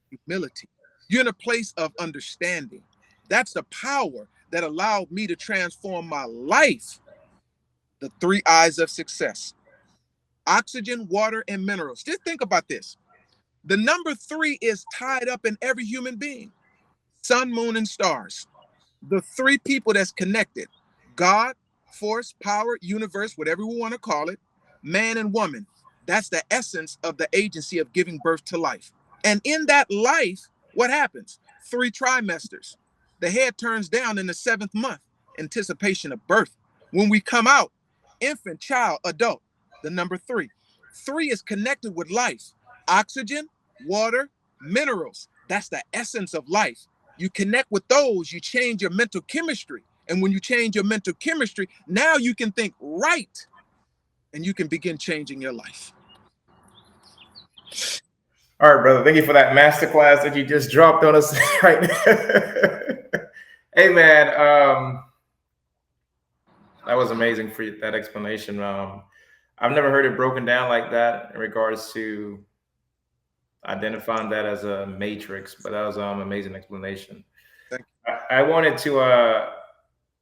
humility. You're in a place of understanding. That's the power that allowed me to transform my life. The 3 I's of success: oxygen, water, and minerals. Just think about this. The number 3 is tied up in every human being. Sun, moon, and stars. The 3 people that's connected: God, force, power, universe, whatever we want to call it, man and woman. That's the essence of the agency of giving birth to life. And in that life, what happens? 3 trimesters. The head turns down in the 7th month, anticipation of birth. When we come out, infant, child, adult, the number 3. 3 is connected with life: oxygen, water, minerals. That's the essence of life. You connect with those, you change your mental chemistry. And when you change your mental chemistry, now you can think right, and you can begin changing your life. All right, brother. Thank you for that masterclass that you just dropped on us right now. Hey, man. That was amazing for that explanation. I've never heard it broken down like that in regards to identifying that as a matrix, but that was amazing explanation. Thank I wanted to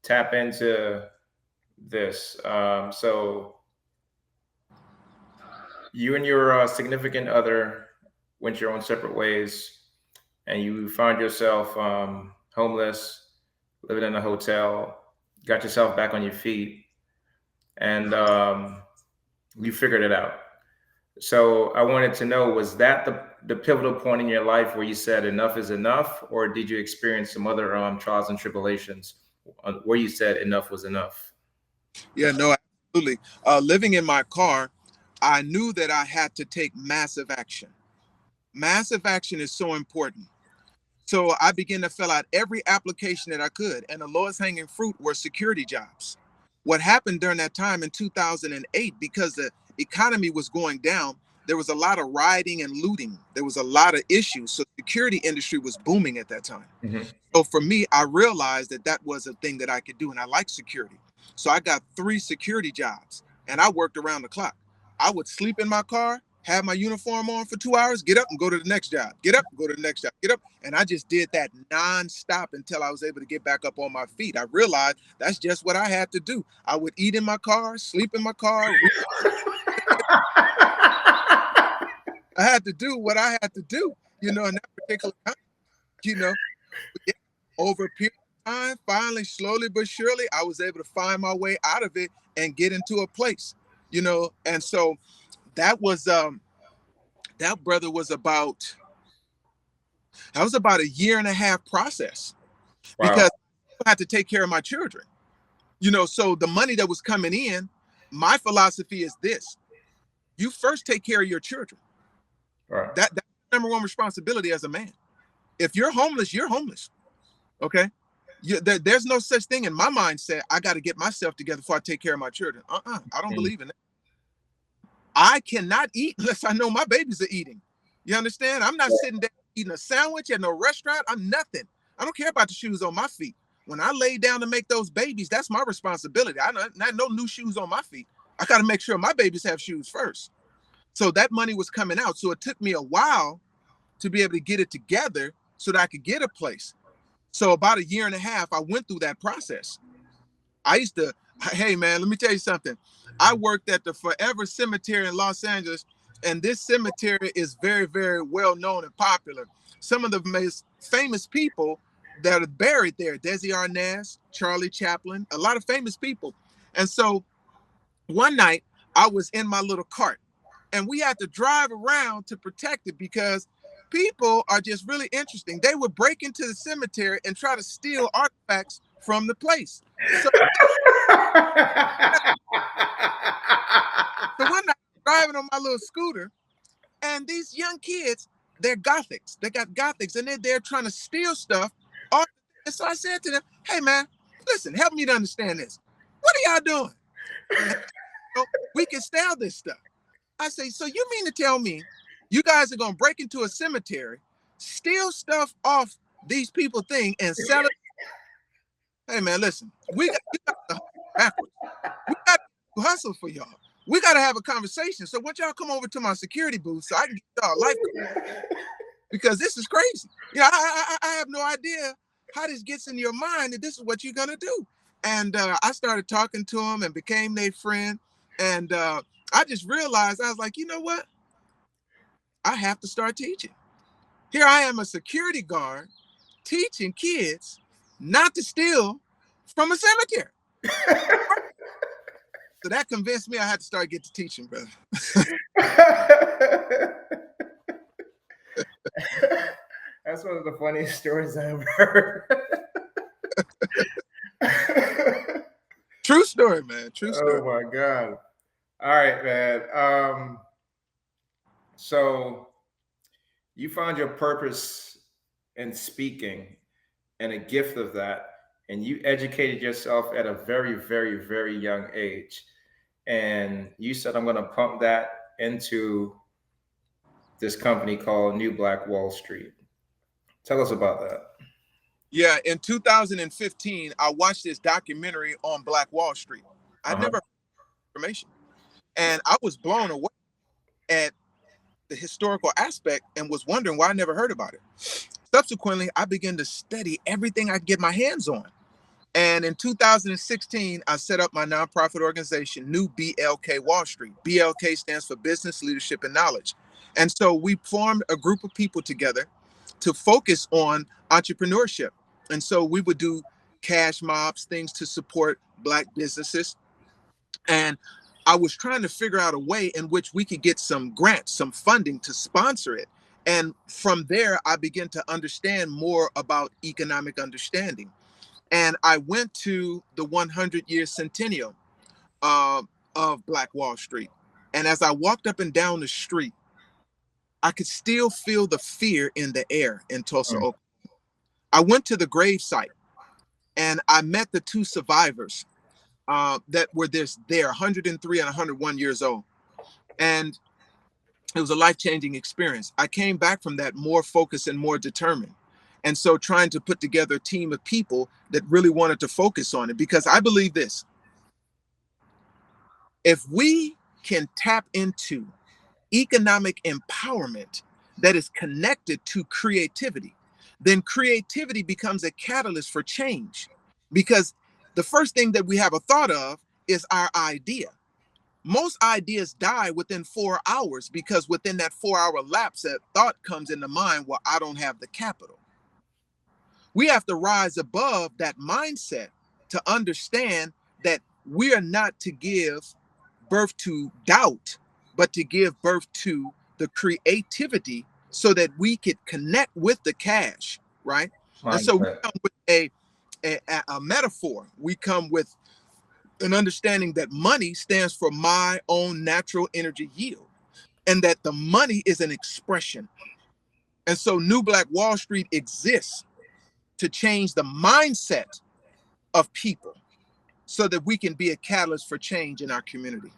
tap into this. So you and your significant other went your own separate ways, and you found yourself homeless, living in a hotel, got yourself back on your feet, and you figured it out. So I wanted to know, was that the pivotal point in your life where you said enough is enough, or did you experience some other trials and tribulations where you said enough was enough? you. Yeah, no, absolutely. Living in my car, I knew that I had to take massive action. Massive action is so important. So I began to fill out every application that I could, and the lowest hanging fruit were security jobs. What happened during that time in 2008, because the economy was going down, there was a lot of rioting and looting. There was a lot of issues. So the security industry was booming at that time. Mhm. So for me, I realized that that was a thing that I could do, and I like security. So I got 3 security jobs, and I worked around the clock. I would sleep in my car, have my uniform on for 2 hours, get up and go to the next job, get up, go to the next job, get up. And I just did that nonstop until I was able to get back up on my feet. I realized that's just what I had to do. I would eat in my car, sleep in my car. I had to do what I had to do, in that particular time, you know. Yeah, over a period of time, finally, slowly but surely, I was able to find my way out of it and get into a place, And so that was that brother was about that was about a year and a half process Wow. because I had to take care of my children. So the money that was coming in, my philosophy is this: you first take care of your children. Right. That's the number one responsibility as a man. If you're homeless, you're homeless. Okay. There's no such thing in my mindset. I got to get myself together before I take care of my children. I don't Mm. believe in that. I cannot eat unless I know my babies are eating. You understand? I'm not sitting there eating a sandwich at no restaurant. I'm nothing. I don't care about the shoes on my feet. When I lay down to make those babies, that's my responsibility. I not no new shoes on my feet. I got to make sure my babies have shoes first. So that money was coming out. So it took me a while to be able to get it together so that I could get a place. So about a year and a half, I went through that process. I used to, hey man, let me tell you something. I worked at the Forever Cemetery in Los Angeles, and this cemetery is very, very well known and popular. Some of the most famous people that are buried there, Desi Arnaz, Charlie Chaplin, a lot of famous people. And so one night I was in my little cart, and we had to drive around to protect it because people are just really interesting. They would break into the cemetery and try to steal artifacts from the place. So, so one night I'm driving on my little scooter, and these young kids, they're gothics. They got gothics, and they're there trying to steal stuff. And so I said to them, "Hey man, listen, help me to understand this. What are y'all doing? We can sell this stuff." I say, "So you mean to tell me you guys are gonna break into a cemetery, steal stuff off these people thing, and sell it?" Hey man, listen, you got to hustle backwards. We got to hustle for y'all. We got to have a conversation. So once y'all come over to my security booth so I can get y'all life, because this is crazy. I have no idea how this gets in your mind that this is what you're gonna do. And I started talking to them and became their friend. And I just realized, I was like, you know what? I have to start teaching. Here I am, a security guard, teaching kids not to steal from a cemetery. So that convinced me I had to start getting to teaching, brother. That's one of the funniest stories I ever heard. True story, man. True story. Oh my God. All right, man. So you found your purpose in speaking and a gift of that, and you educated yourself at a very, very, very young age. And you said, I'm going to pump that into this company called New Black Wall Street. Tell us about that. Yeah, in 2015, I watched this documentary on Black Wall Street. I'd Uh-huh. never heard information, and I was blown away at the historical aspect and was wondering why I never heard about it. Subsequently, I began to study everything I could get my hands on. And in 2016, I set up my nonprofit organization, New BLK Wall Street. BLK stands for Business, Leadership, and Knowledge. And so we formed a group of people together to focus on entrepreneurship. And so we would do cash mobs, things to support Black businesses. And I was trying to figure out a way in which we could get some grants, some funding to sponsor it. And from there, I began to understand more about economic understanding. And I went to the 100-year centennial of Black Wall Street. And as I walked up and down the street, I could still feel the fear in the air in Tulsa, Oklahoma. I went to the grave site and I met the two survivors that were there, 103 and 101 years old. And it was a life-changing experience. I came back from that more focused and more determined. And so trying to put together a team of people that really wanted to focus on it, because I believe this: if we can tap into economic empowerment that is connected to creativity, then creativity becomes a catalyst for change. Because the first thing that we have a thought of is our idea. Most ideas die within 4 hours because within that 4-hour lapse, that thought comes into mind, well, I don't have the capital. We have to rise above that mindset to understand that we are not to give birth to doubt, but to give birth to the creativity so that we could connect with the cash, right? And so we come with a metaphor. We come with an understanding that money stands for my own natural energy yield, and that the money is an expression. And so New Black Wall Street exists to change the mindset of people so that we can be a catalyst for change in our community.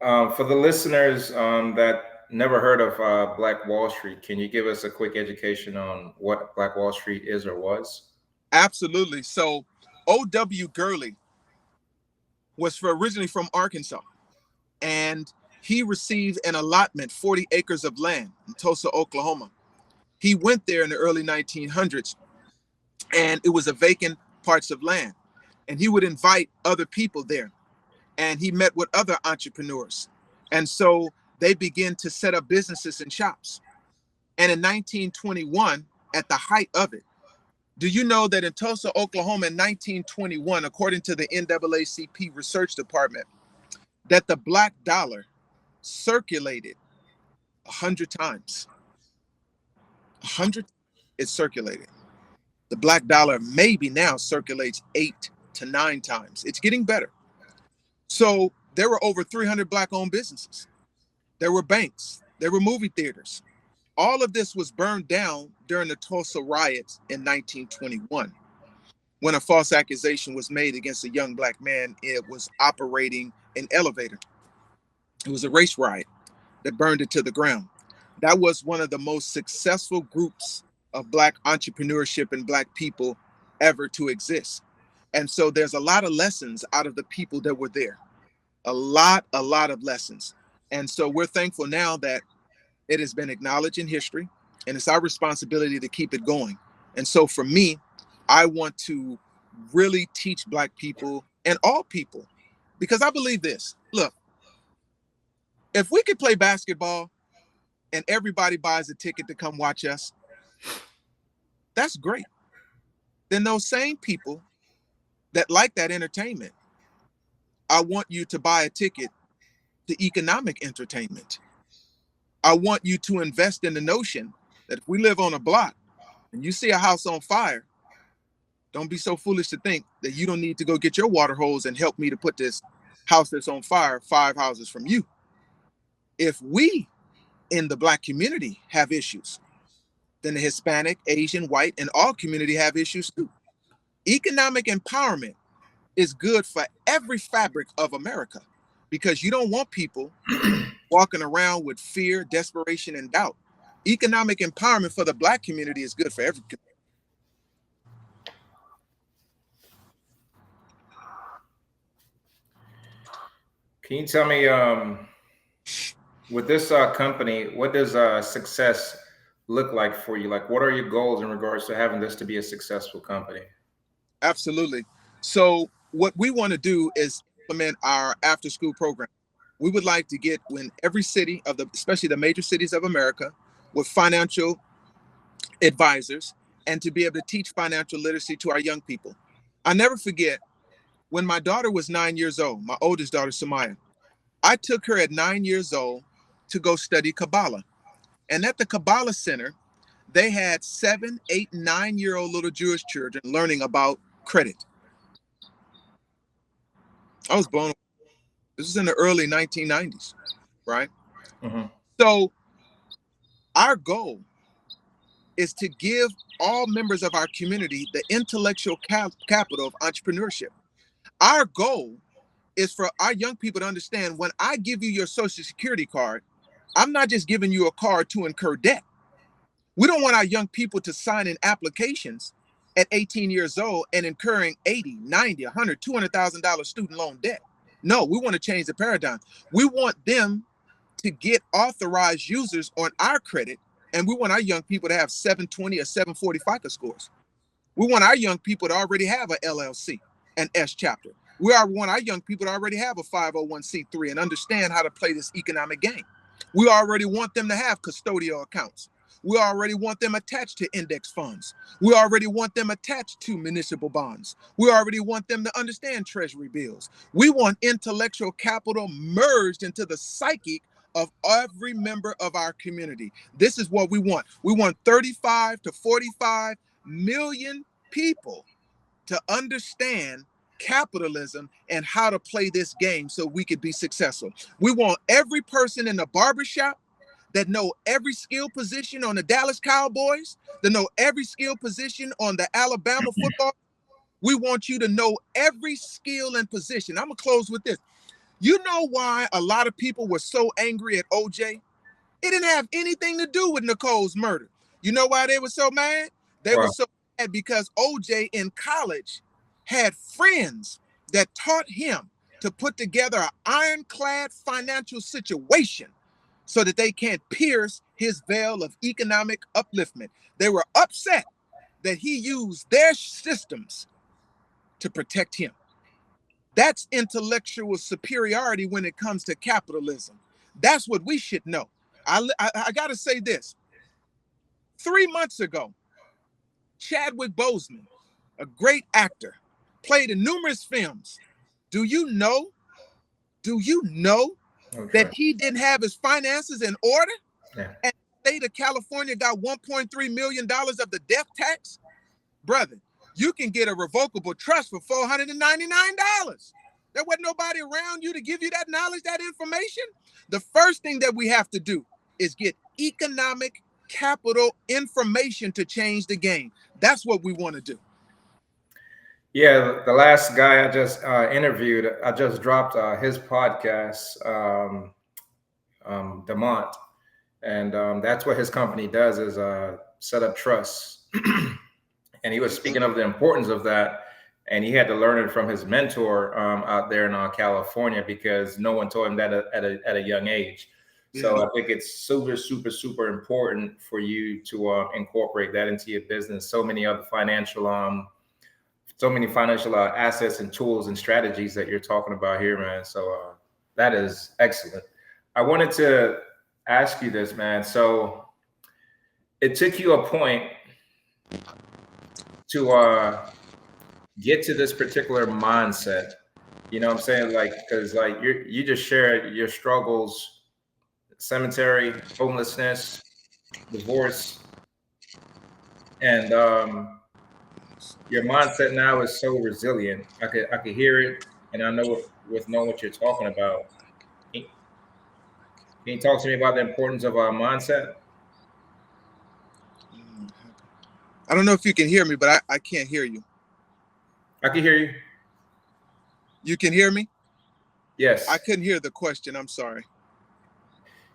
For the listeners that never heard of Black Wall Street, can you give us a quick education on what Black Wall Street is or was? Absolutely. So O.W. Gurley was originally from Arkansas, and he received an allotment, 40 acres of land in Tulsa, Oklahoma. He went there in the early 1900s, and it was a vacant parts of land. And he would invite other people there. And he met with other entrepreneurs. And so they began to set up businesses and shops. And in 1921, at the height of it, do you know that in Tulsa, Oklahoma in 1921, according to the NAACP Research Department, that the Black dollar circulated 100 times? 100 it circulated. The Black dollar maybe now circulates 8 to 9 times. It's getting better. So there were over 300 Black-owned businesses. There were banks. There were movie theaters. All of this was burned down during the Tulsa riots in 1921, when a false accusation was made against a young Black man. It was operating an elevator. It was a race riot that burned it to the ground. That was one of the most successful groups of Black entrepreneurship and Black people ever to exist. And so there's a lot of lessons out of the people that were there. A lot of lessons. And so we're thankful now that it has been acknowledged in history, and it's our responsibility to keep it going. And so for me, I want to really teach Black people and all people, because I believe this. Look, if we could play basketball and everybody buys a ticket to come watch us, that's great. Then those same people that like that entertainment, I want you to buy a ticket to economic entertainment. I want you to invest in the notion that if we live on a block and you see a house on fire, don't be so foolish to think that you don't need to go get your water hose and help me to put this house that's on fire 5 houses from you. If we in the Black community have issues, then the Hispanic, Asian, white, and all community have issues too. Economic empowerment is good for every fabric of America, because you don't want people walking around with fear, desperation, and doubt. Economic empowerment for the Black community is good for every community. Can you tell me, with this company, what does success look like for you? Like, what are your goals in regards to having this to be a successful company? Absolutely. So what we want to do is implement our after school program. We would like to get in every city of especially the major cities of America, with financial advisors, and to be able to teach financial literacy to our young people. I never forget when my daughter was 9 years old, my oldest daughter, Samaya. I took her at 9 years old to go study Kabbalah. And at the Kabbalah Center, they had 7, 8, 9-year-old little Jewish children learning about credit. I was blown away. This is in the early 1990s, right? Mm-hmm. So our goal is to give all members of our community the intellectual capital of entrepreneurship. Our goal is for our young people to understand, when I give you your Social Security card, I'm not just giving you a card to incur debt. We don't want our young people to sign in applications at 18 years old and incurring 80, 90, 100, $200,000 student loan debt. No, we want to change the paradigm. We want them to get authorized users on our credit, and we want our young people to have 720 or 740 FICO scores. We want our young people to already have an LLC, an S chapter. We want our young people to already have a 501c3 and understand how to play this economic game. We already want them to have custodial accounts. We already want them attached to index funds. We already want them attached to municipal bonds. We already want them to understand treasury bills. We want intellectual capital merged into the psychic of every member of our community. This is what we want. We want 35 to 45 million people to understand capitalism and how to play this game so we could be successful. We want every person in the barbershop that know every skill position on the Dallas Cowboys, that know every skill position on the Alabama football. We want you to know every skill and position. I'm gonna close with this. You know why a lot of people were so angry at OJ? It didn't have anything to do with Nicole's murder. You know why they were so mad? They were so mad because OJ in college had friends that taught him to put together an ironclad financial situation so that they can't pierce his veil of economic upliftment. They were upset that he used their systems to protect him. That's intellectual superiority when it comes to capitalism. That's what we should know. I got to say this. 3 months ago, Chadwick Boseman, a great actor, played in numerous films. Do you know that he didn't have his finances in order? Yeah. And the state of California got $1.3 million of the death tax? Brother, you can get a revocable trust for $499. There wasn't nobody around you to give you that knowledge, that information. The first thing that we have to do is get economic capital information to change the game. That's what we want to do. Yeah, the last guy I just interviewed, I just dropped his podcast, Demont, and that's what his company does, is set up trusts. And he was speaking of the importance of that, and he had to learn it from his mentor out there in California, because no one told him that at a young age. Yeah. So I think it's super, super, super important for you to incorporate that into your business. So many financial assets and tools and strategies that you're talking about here, man. So that is excellent. I wanted to ask you this, man. So it took you a point to get to this particular mindset. You know what I'm saying? Like, because like you just shared your struggles, cemetery, homelessness, divorce, and your mindset now is so resilient. I could hear it, and I know knowing what you're talking about. Can you talk to me about the importance of our mindset? I don't know if you can hear me, but I can't hear you. I can hear you. You can hear me? Yes. I couldn't hear the question. I'm sorry.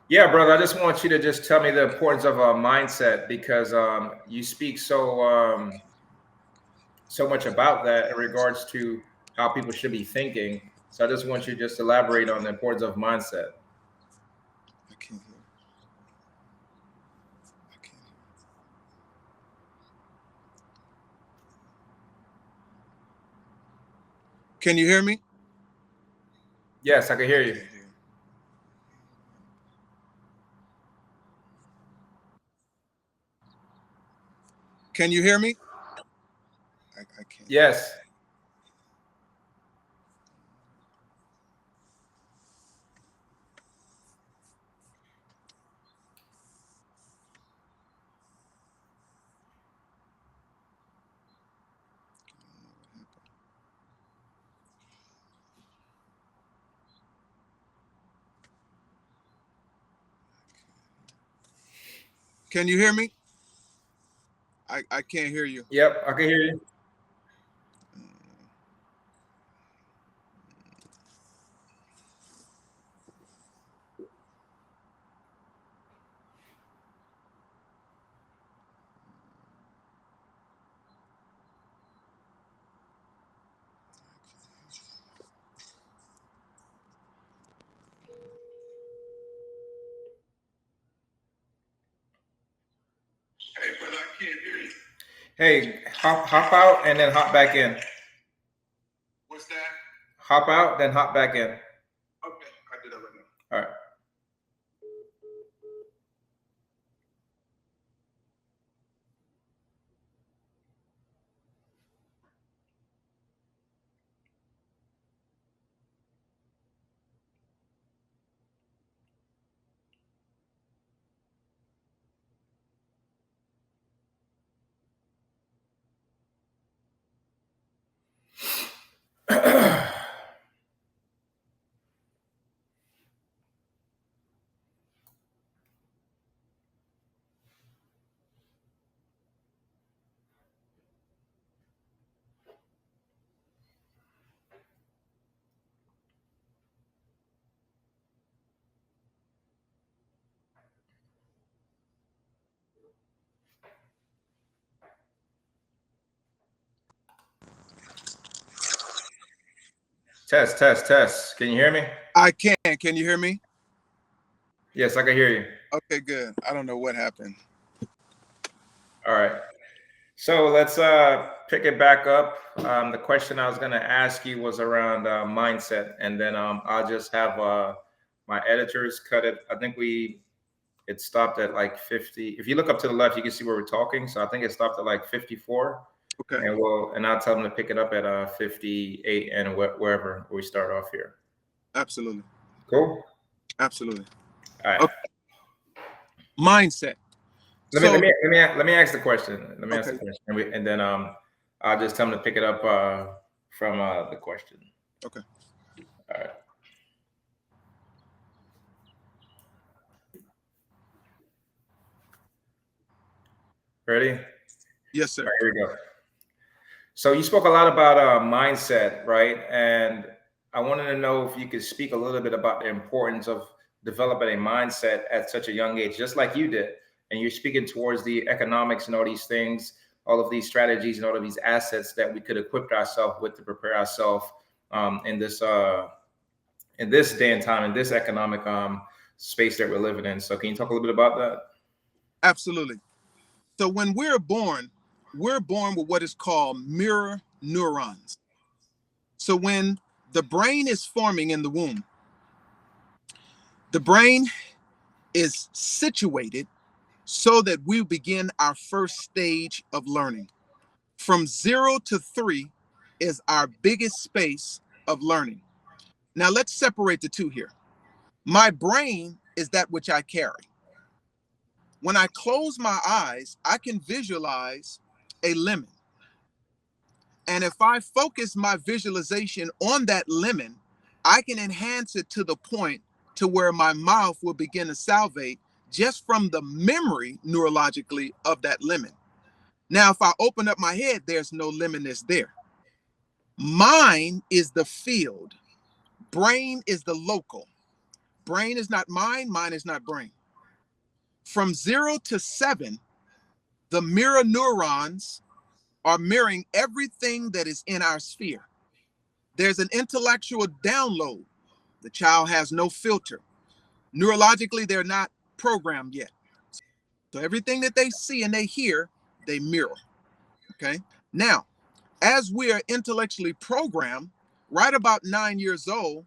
Yeah, brother. I just want you to just tell me the importance of a mindset because you speak so much about that in regards to how people should be thinking. So I just want you to just elaborate on the importance of mindset. I can't hear. I can't hear. Can you hear me? Yes, I can hear I you. can't hear. Can you hear me? I can't hear. Yes. Can you hear me? I can't hear you. Yep, I can hear you. Hey, but I can't hear you. Hey, hop out and then hop back in. What's that? Hop out, then hop back in. Okay, I did that right now. All right. Test, test, test. Can you hear me? I can. Can you hear me? Yes, I can hear you. Okay, good. I don't know what happened. All right. So let's pick it back up. The question I was going to ask you was around mindset, and then I'll just have my editors cut it. I think it stopped at like 50. If you look up to the left, you can see where we're talking. So I think it stopped at like 54. Okay. And I'll tell them to pick it up at 58 and wherever we start off here. Absolutely. Cool. Absolutely. All right. Okay. Mindset. Let me ask the question. Let me ask Okay. the question, and then I'll just tell them to pick it up from the question. Okay. All right. Ready? Yes, sir. All right, here we go. So you spoke a lot about mindset, right? And I wanted to know if you could speak a little bit about the importance of developing a mindset at such a young age, just like you did. And you're speaking towards the economics and all these things, all of these strategies and all of these assets that we could equip ourselves with to prepare ourselves in this day and time, in this economic space that we're living in. So can you talk a little bit about that? Absolutely. So when we're born with what is called mirror neurons. So when the brain is forming in the womb, the brain is situated so that we begin our first stage of learning. From 0 to 3 is our biggest space of learning. Now let's separate the two here. My brain is that which I carry. When I close my eyes, I can visualize a lemon. And if I focus my visualization on that lemon, I can enhance it to the point to where my mouth will begin to salivate just from the memory neurologically of that lemon. Now, if I open up my head, there's no lemon that's there. Mind is the field, brain is the local. Brain is not mind, mind is not brain. From 0 to 7, the mirror neurons are mirroring everything that is in our sphere. There's an intellectual download. The child has no filter. Neurologically, they're not programmed yet. So everything that they see and they hear, they mirror. Okay. Now, as we are intellectually programmed, right about 9 years old,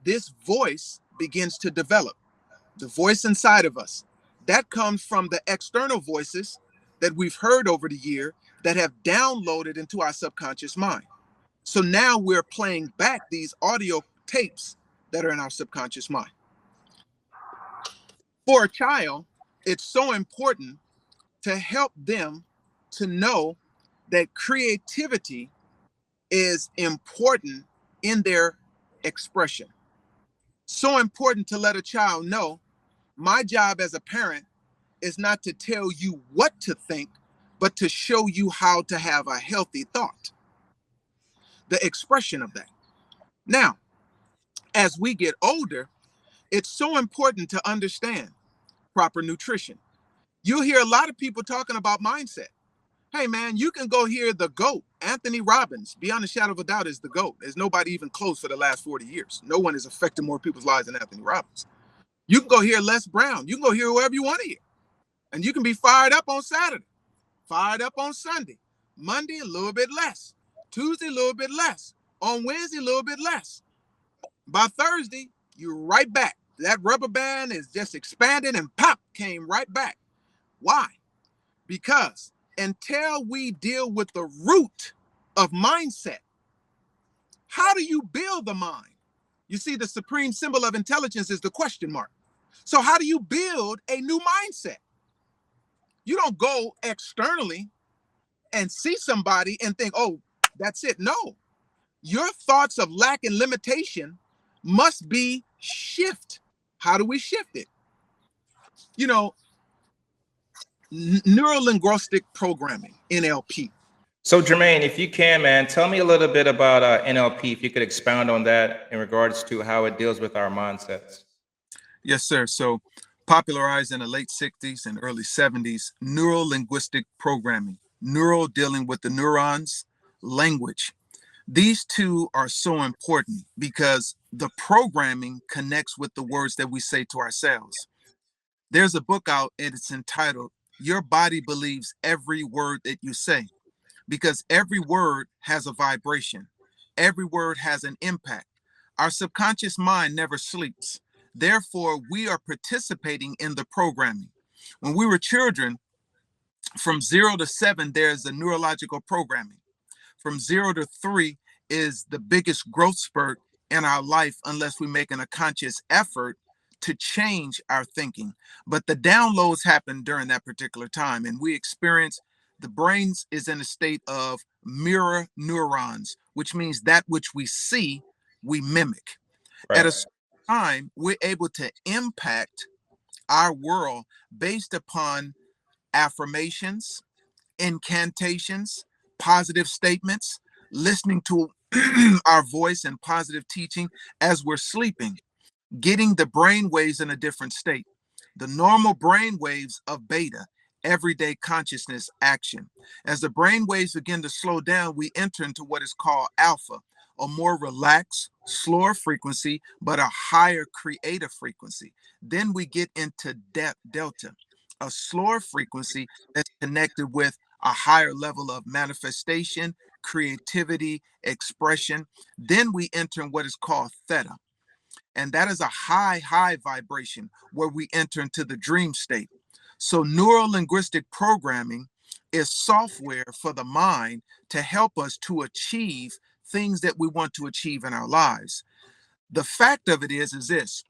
this voice begins to develop. The voice inside of us. That comes from the external voices that we've heard over the year that have downloaded into our subconscious mind. So now we're playing back these audio tapes that are in our subconscious mind. For a child, it's so important to help them to know that creativity is important in their expression. So important to let a child know, my job as a parent is not to tell you what to think, but to show you how to have a healthy thought. The expression of that. Now, as we get older, it's so important to understand proper nutrition. You'll hear a lot of people talking about mindset. Hey man, you can go hear the GOAT, Anthony Robbins, beyond a shadow of a doubt, is the GOAT. There's nobody even close for the last 40 years. No one has affected more people's lives than Anthony Robbins. You can go hear Les Brown. You can go hear whoever you want to hear. And you can be fired up on Saturday, fired up on Sunday, Monday, a little bit less, Tuesday, a little bit less, on Wednesday, a little bit less. By Thursday, you're right back. That rubber band is just expanded and pop, came right back. Why? Because until we deal with the root of mindset, how do you build the mind? You see, the supreme symbol of intelligence is the question mark. So how do you build a new mindset? You don't go externally and see somebody and think, oh, that's it. No, your thoughts of lack and limitation must be shift. How do we shift it? You know, neuro-linguistic programming, NLP. So Jermaine, if you can, man, tell me a little bit about NLP, if you could expound on that in regards to how it deals with our mindsets. Yes, sir. So popularized in the late 60s and early 70s, neuro-linguistic programming, neural dealing with the neurons, language. These two are so important because the programming connects with the words that we say to ourselves. There's a book out and it's entitled, Your Body Believes Every Word That You Say, because every word has a vibration. Every word has an impact. Our subconscious mind never sleeps. Therefore, we are participating in the programming. When we were children, from 0 to 7, there's a neurological programming. From 0 to 3 is the biggest growth spurt in our life unless we make a conscious effort to change our thinking. But the downloads happen during that particular time, and we experience the brain is in a state of mirror neurons, which means that which we see, we mimic. Right. At a certain time, we're able to impact our world based upon affirmations, incantations, positive statements, listening to our voice and positive teaching as we're sleeping, getting the brain waves in a different state. The normal brain waves of beta, everyday consciousness action. As the brain waves begin to slow down, we enter into what is called alpha, a more relaxed, slower frequency, but a higher creative frequency. Then we get into delta, a slower frequency that's connected with a higher level of manifestation, creativity, expression. Then we enter in what is called theta. And that is a high vibration where we enter into the dream state. So neuro-linguistic programming is software for the mind to help us to achieve things that we want to achieve in our lives. The fact of it is this: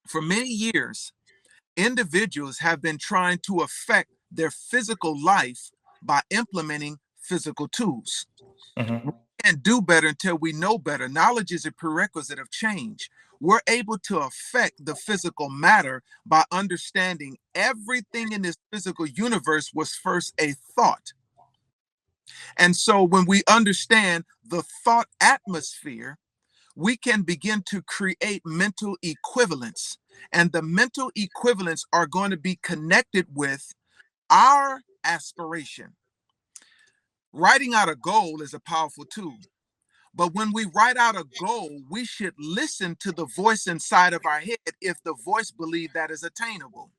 for many years, individuals have been trying to affect their physical life by implementing physical tools. Mm-hmm. We can't do better until we know better. Knowledge is a prerequisite of change. We're able to affect the physical matter by understanding everything in this physical universe was first a thought. And so when we understand the thought atmosphere, we can begin to create mental equivalents. And the mental equivalents are going to be connected with our aspiration. Writing out a goal is a powerful tool. But when we write out a goal, we should listen to the voice inside of our head if the voice believes that is attainable.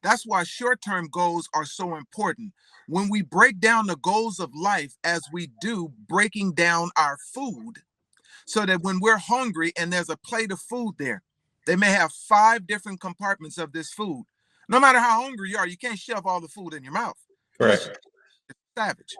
That's why short-term goals are so important. When we break down the goals of life as we do breaking down our food, so that when we're hungry and there's a plate of food there, they may have 5 different compartments of this food. No matter how hungry you are, you can't shove all the food in your mouth. Unless Correct. you're savage.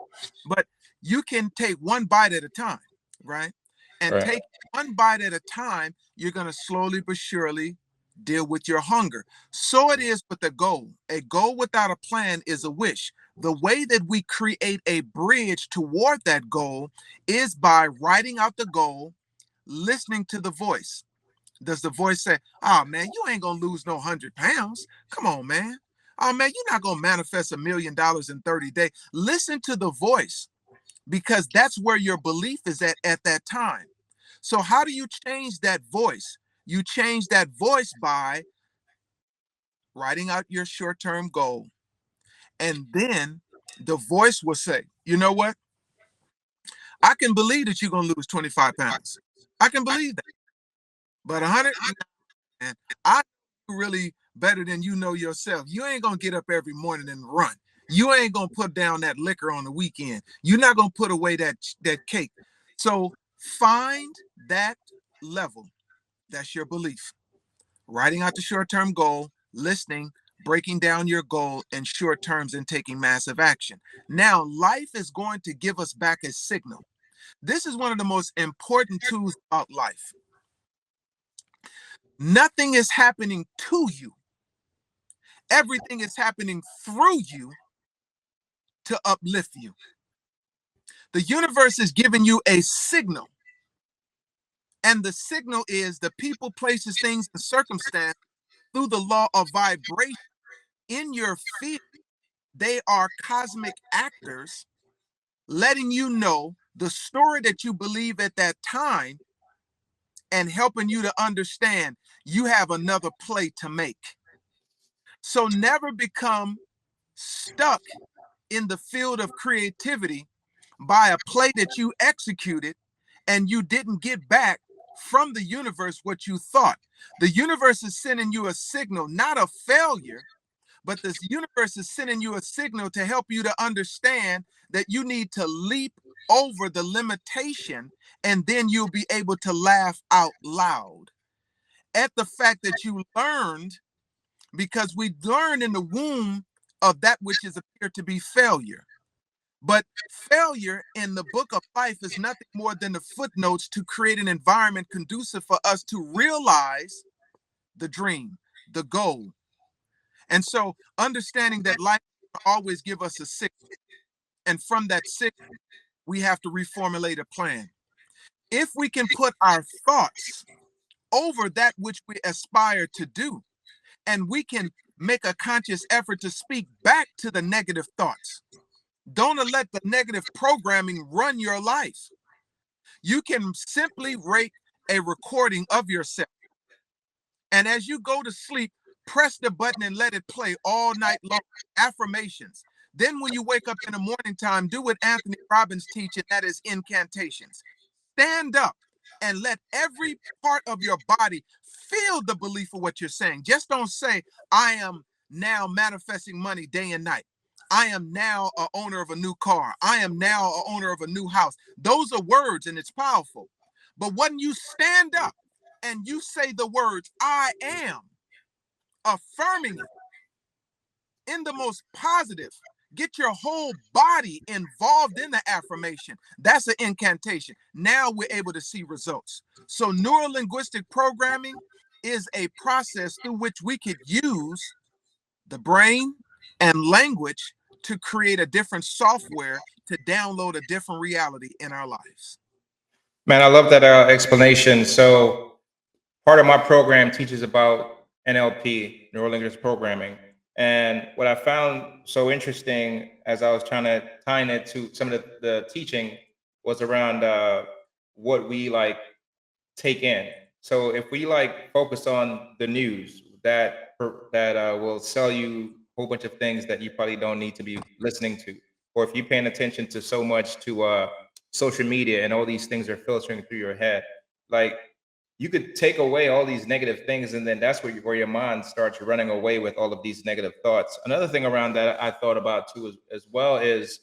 But you can take one bite at a time, right? And Right. take one bite at a time, you're going to slowly but surely deal with your hunger. So it is with a goal. A goal without a plan is a wish. The way that we create a bridge toward that goal is by writing out the goal, listening to the voice. Does the voice say, "Oh man, you ain't gonna lose no 100 pounds? Come on, man. Oh man, you're not gonna manifest $1 million in 30 days." Listen to the voice, because that's where your belief is at that time. So how do you change that voice? You change that voice by writing out your short-term goal. And then the voice will say, "You know what? I can believe that you're going to lose 25 pounds. I can believe that. But 100, man, I know really better than you know yourself. You ain't going to get up every morning and run. You ain't going to put down that liquor on the weekend. You're not going to put away that cake." So find that level. That's your belief. Writing out the short-term goal, listening, breaking down your goal in short terms, and taking massive action. Now, life is going to give us back a signal. This is one of the most important tools about life. Nothing is happening to you. Everything is happening through you to uplift you. The universe is giving you a signal. And the signal is the people, places, things, and circumstance through the law of vibration in your field. They are cosmic actors letting you know the story that you believe at that time and helping you to understand you have another play to make. So never become stuck in the field of creativity by a play that you executed and you didn't get back from the universe what you thought. The universe is sending you a signal, not a failure, but this universe is sending you a signal to help you to understand that you need to leap over the limitation, and then you'll be able to laugh out loud at the fact that you learned, because we learn in the womb of that which is appeared to be failure. But failure in the book of life is nothing more than the footnotes to create an environment conducive for us to realize the dream, the goal. And so understanding that life will always give us a signal. And from that signal, we have to reformulate a plan. If we can put our thoughts over that which we aspire to do, and we can make a conscious effort to speak back to the negative thoughts. Don't let the negative programming run your life. You can simply rate a recording of yourself. And as you go to sleep, press the button and let it play all night long. Affirmations. Then when you wake up in the morning time, do what Anthony Robbins teaches, that is incantations. Stand up and let every part of your body feel the belief of what you're saying. Just don't say, "I am now manifesting money day and night. I am now a owner of a new car. I am now a owner of a new house." Those are words and it's powerful. But when you stand up and you say the words, "I am," affirming it in the most positive, get your whole body involved in the affirmation. That's an incantation. Now we're able to see results. So neuro-linguistic programming is a process through which we could use the brain and language to create a different software to download a different reality in our lives. Man, I love that explanation. So part of my program teaches about NLP, neuro linguistic programming. And what I found so interesting as I was trying to tie it to some of the teaching was around what we like take in. So if we like focus on the news, that will sell you a whole bunch of things that you probably don't need to be listening to, or if you're paying attention to so much to social media and all these things are filtering through your head, like you could take away all these negative things, and then that's where your mind starts running away with all of these negative thoughts. Another thing around that I thought about too, as well, is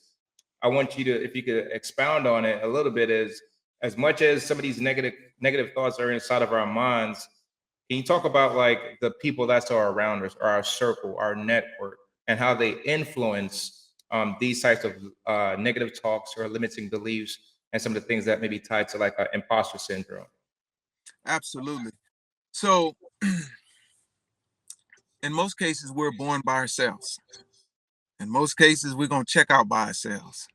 I want you to, if you could expound on it a little bit, is as much as some of these negative thoughts are inside of our minds, can you talk about like the people that are around us, or our circle, our network, and how they influence these types of negative talks or limiting beliefs, and some of the things that may be tied to like imposter syndrome? Absolutely. So in most cases, we're born by ourselves. In most cases, we're going to check out by ourselves.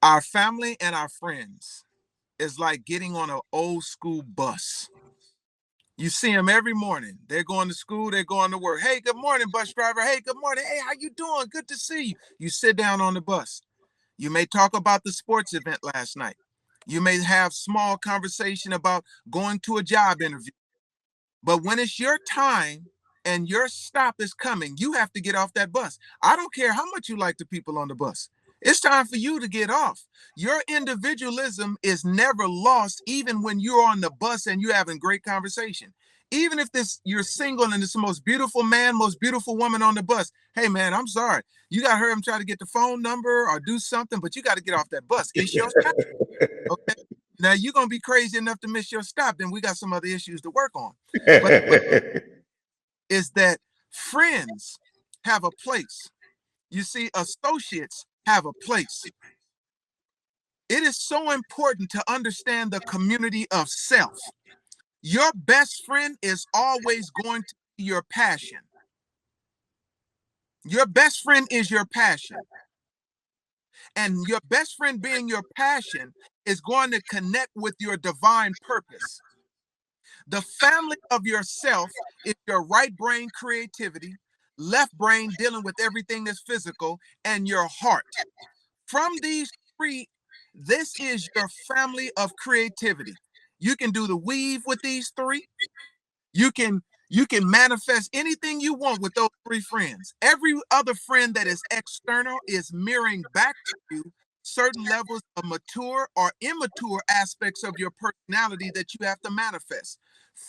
Our family and our friends is like getting on an old school bus. You see them every morning. They're going to school, they're going to work. Hey, good morning, bus driver. Hey, good morning. Hey, how you doing? Good to see you. You sit down on the bus. You may talk about the sports event last night. You may have small conversation about going to a job interview. But when it's your time and your stop is coming, you have to get off that bus. I don't care how much you like the people on the bus. It's time for you to get off. Your individualism is never lost, even when you're on the bus and you're having great conversation. Even if you're single and it's the most beautiful man, most beautiful woman on the bus. Hey man, I'm sorry. You got to hurry and try to get the phone number or do something, but you got to get off that bus. It's your time. Okay. Now you're gonna be crazy enough to miss your stop, then we got some other issues to work on. But is that friends have a place. You see, associates have a place. It is so important to understand the community of self. Your best friend is always going to be your passion. Your best friend is your passion. And your best friend being your passion is going to connect with your divine purpose. The family of yourself is your right brain creativity, left brain dealing with everything that's physical, and your heart. From these three, this is your family of creativity. You can do the weave with these three. You can manifest anything you want with those three friends. Every other friend that is external is mirroring back to you certain levels of mature or immature aspects of your personality that you have to manifest.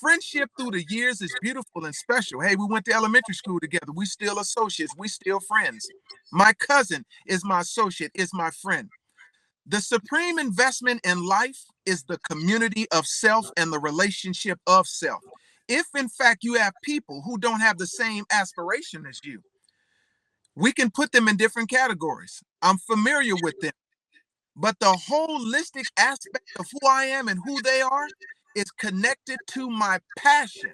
Friendship through the years is beautiful and special. Hey, we went to elementary school together. We still associates. We still friends. My cousin is my associate, is my friend. The supreme investment in life is the community of self and the relationship of self. If in fact you have people who don't have the same aspiration as you, we can put them in different categories. I'm familiar with them, but the holistic aspect of who I am and who they are is connected to my passion,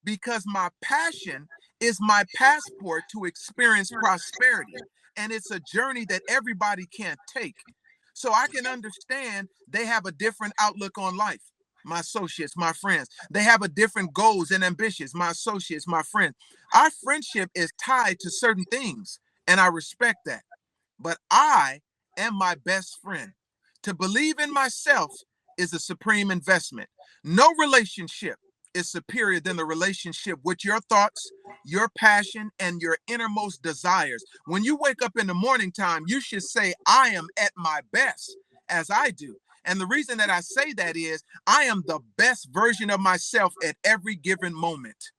because my passion is my passport to experience prosperity. And it's a journey that everybody can't take. So I can understand they have a different outlook on life. My associates, my friends, they have a different goals and ambitions. My associates, my friends, our friendship is tied to certain things, and I respect that. But I am my best friend. To believe in myself is a supreme investment. No relationship is superior than the relationship with your thoughts, your passion, and your innermost desires. When you wake up in the morning time, you should say, I am at my best, as I do. And the reason that I say that is I am the best version of myself at every given moment.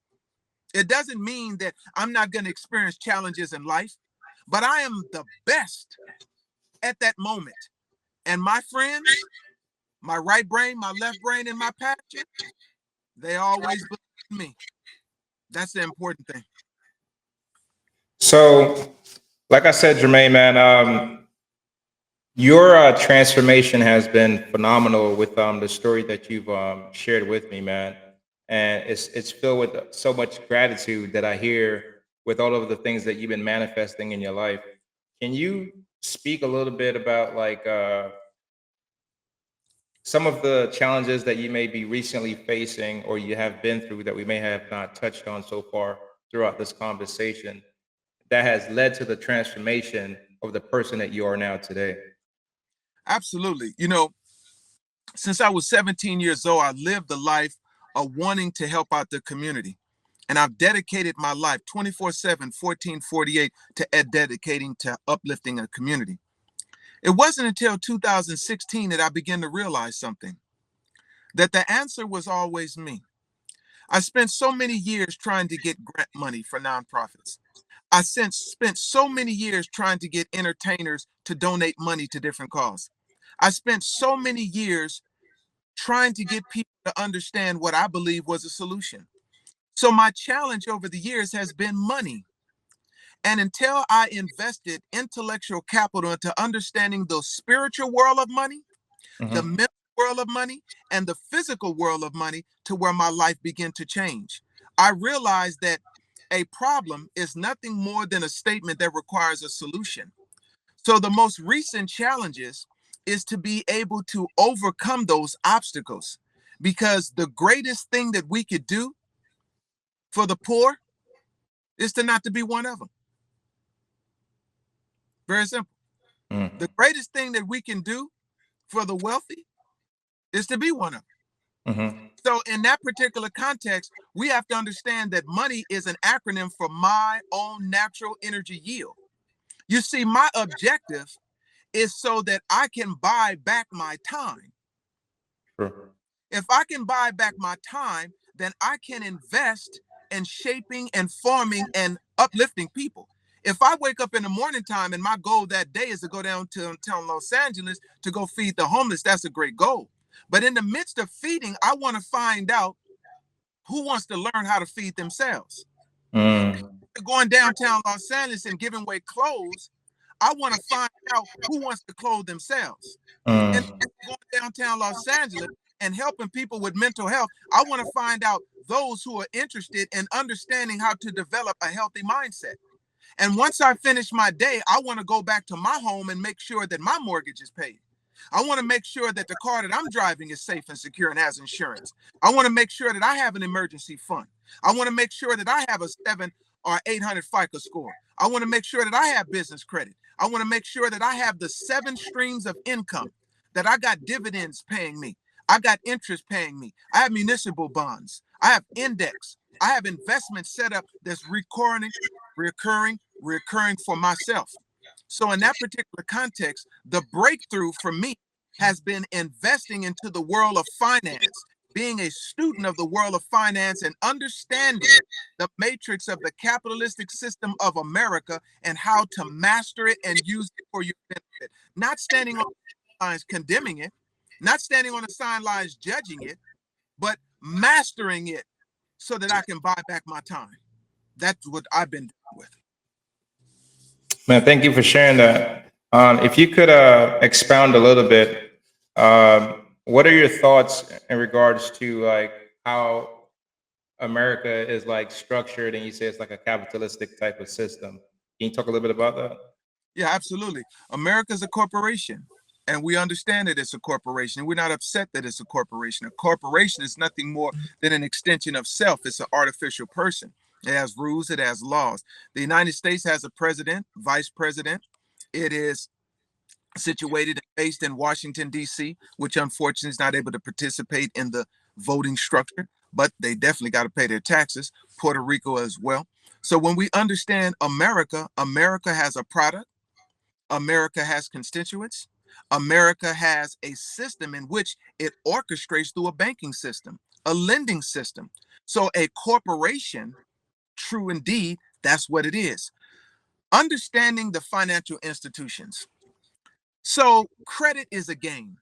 It doesn't mean that I'm not going to experience challenges in life, but I am the best at that moment. And my friends, my right brain, my left brain, and my passion, they always believe in me. That's the important thing. So, like I said, Jermaine, man, your transformation has been phenomenal with the story that you've shared with me, man. And it's filled with so much gratitude that I hear with all of the things that you've been manifesting in your life. Can you speak a little bit about like some of the challenges that you may be recently facing or you have been through that we may have not touched on so far throughout this conversation that has led to the transformation of the person that you are now today? Absolutely. You know, Since I was 17 years old, I lived the life of wanting to help out the community. And I've dedicated my life 24/7, 14/48 to dedicating to uplifting a community. It wasn't until 2016 that I began to realize something, that the answer was always me. I spent so many years trying to get grant money for nonprofits. I spent so many years trying to get entertainers to donate money to different causes. I spent so many years trying to get people to understand what I believe was a solution. So my challenge over the years has been money. And until I invested intellectual capital into understanding the spiritual world of money, the Mm-hmm. mental world of money, and the physical world of money, to where my life began to change, I realized that a problem is nothing more than a statement that requires a solution. So the most recent challenges is to be able to overcome those obstacles, because the greatest thing that we could do for the poor is to not to be one of them. Very simple. The greatest thing that we can do for the wealthy is to be one of them. Mm-hmm. So in that particular context, we have to understand that money is an acronym for my own natural energy yield. You see, my objective is so that I can buy back my time. Sure. If I can buy back my time, then I can invest in shaping and forming and uplifting people. If I wake up in the morning time and my goal that day is to go down to Los Angeles to go feed the homeless, that's a great goal. But in the midst of feeding, I want to find out who wants to learn how to feed themselves. Mm. Going downtown Los Angeles and giving away clothes, I want to find out who wants to clothe themselves. And Mm. going downtown Los Angeles and helping people with mental health, I want to find out those who are interested in understanding how to develop a healthy mindset. And once I finish my day, I want to go back to my home and make sure that my mortgage is paid. I want to make sure that the car that I'm driving is safe and secure and has insurance. I want to make sure that I have an emergency fund. I want to make sure that I have a 7 or 800 FICO score. I want to make sure that I have business credit. I want to make sure that I have the 7 streams of income, that I got dividends paying me. I got interest paying me. I have municipal bonds. I have index. I have investments set up that's recurring for myself. So in that particular context, the breakthrough for me has been investing into the world of finance, being a student of the world of finance and understanding the matrix of the capitalistic system of America and how to master it and use it for your benefit. Not standing on the sidelines condemning it, not standing on the sidelines judging it, but mastering it so that I can buy back my time. That's what I've been doing with. Man, thank you for sharing that. If you could expound a little bit, what are your thoughts in regards to like how America is like structured, and you say it's like a capitalistic type of system? Can you talk a little bit about that? Yeah, absolutely. America's a corporation, and we understand that it's a corporation. We're not upset that it's a corporation. A corporation is nothing more than an extension of self. It's an artificial person. It has rules, it has laws. The United States has a president, vice president. It is situated and based in Washington, D.C., which unfortunately is not able to participate in the voting structure, but they definitely got to pay their taxes. Puerto Rico as well. So when we understand America, America has a product. America has constituents. America has a system in which it orchestrates through a banking system, a lending system. So a corporation, true indeed, that's what it is. Understanding the financial institutions. So credit is a game,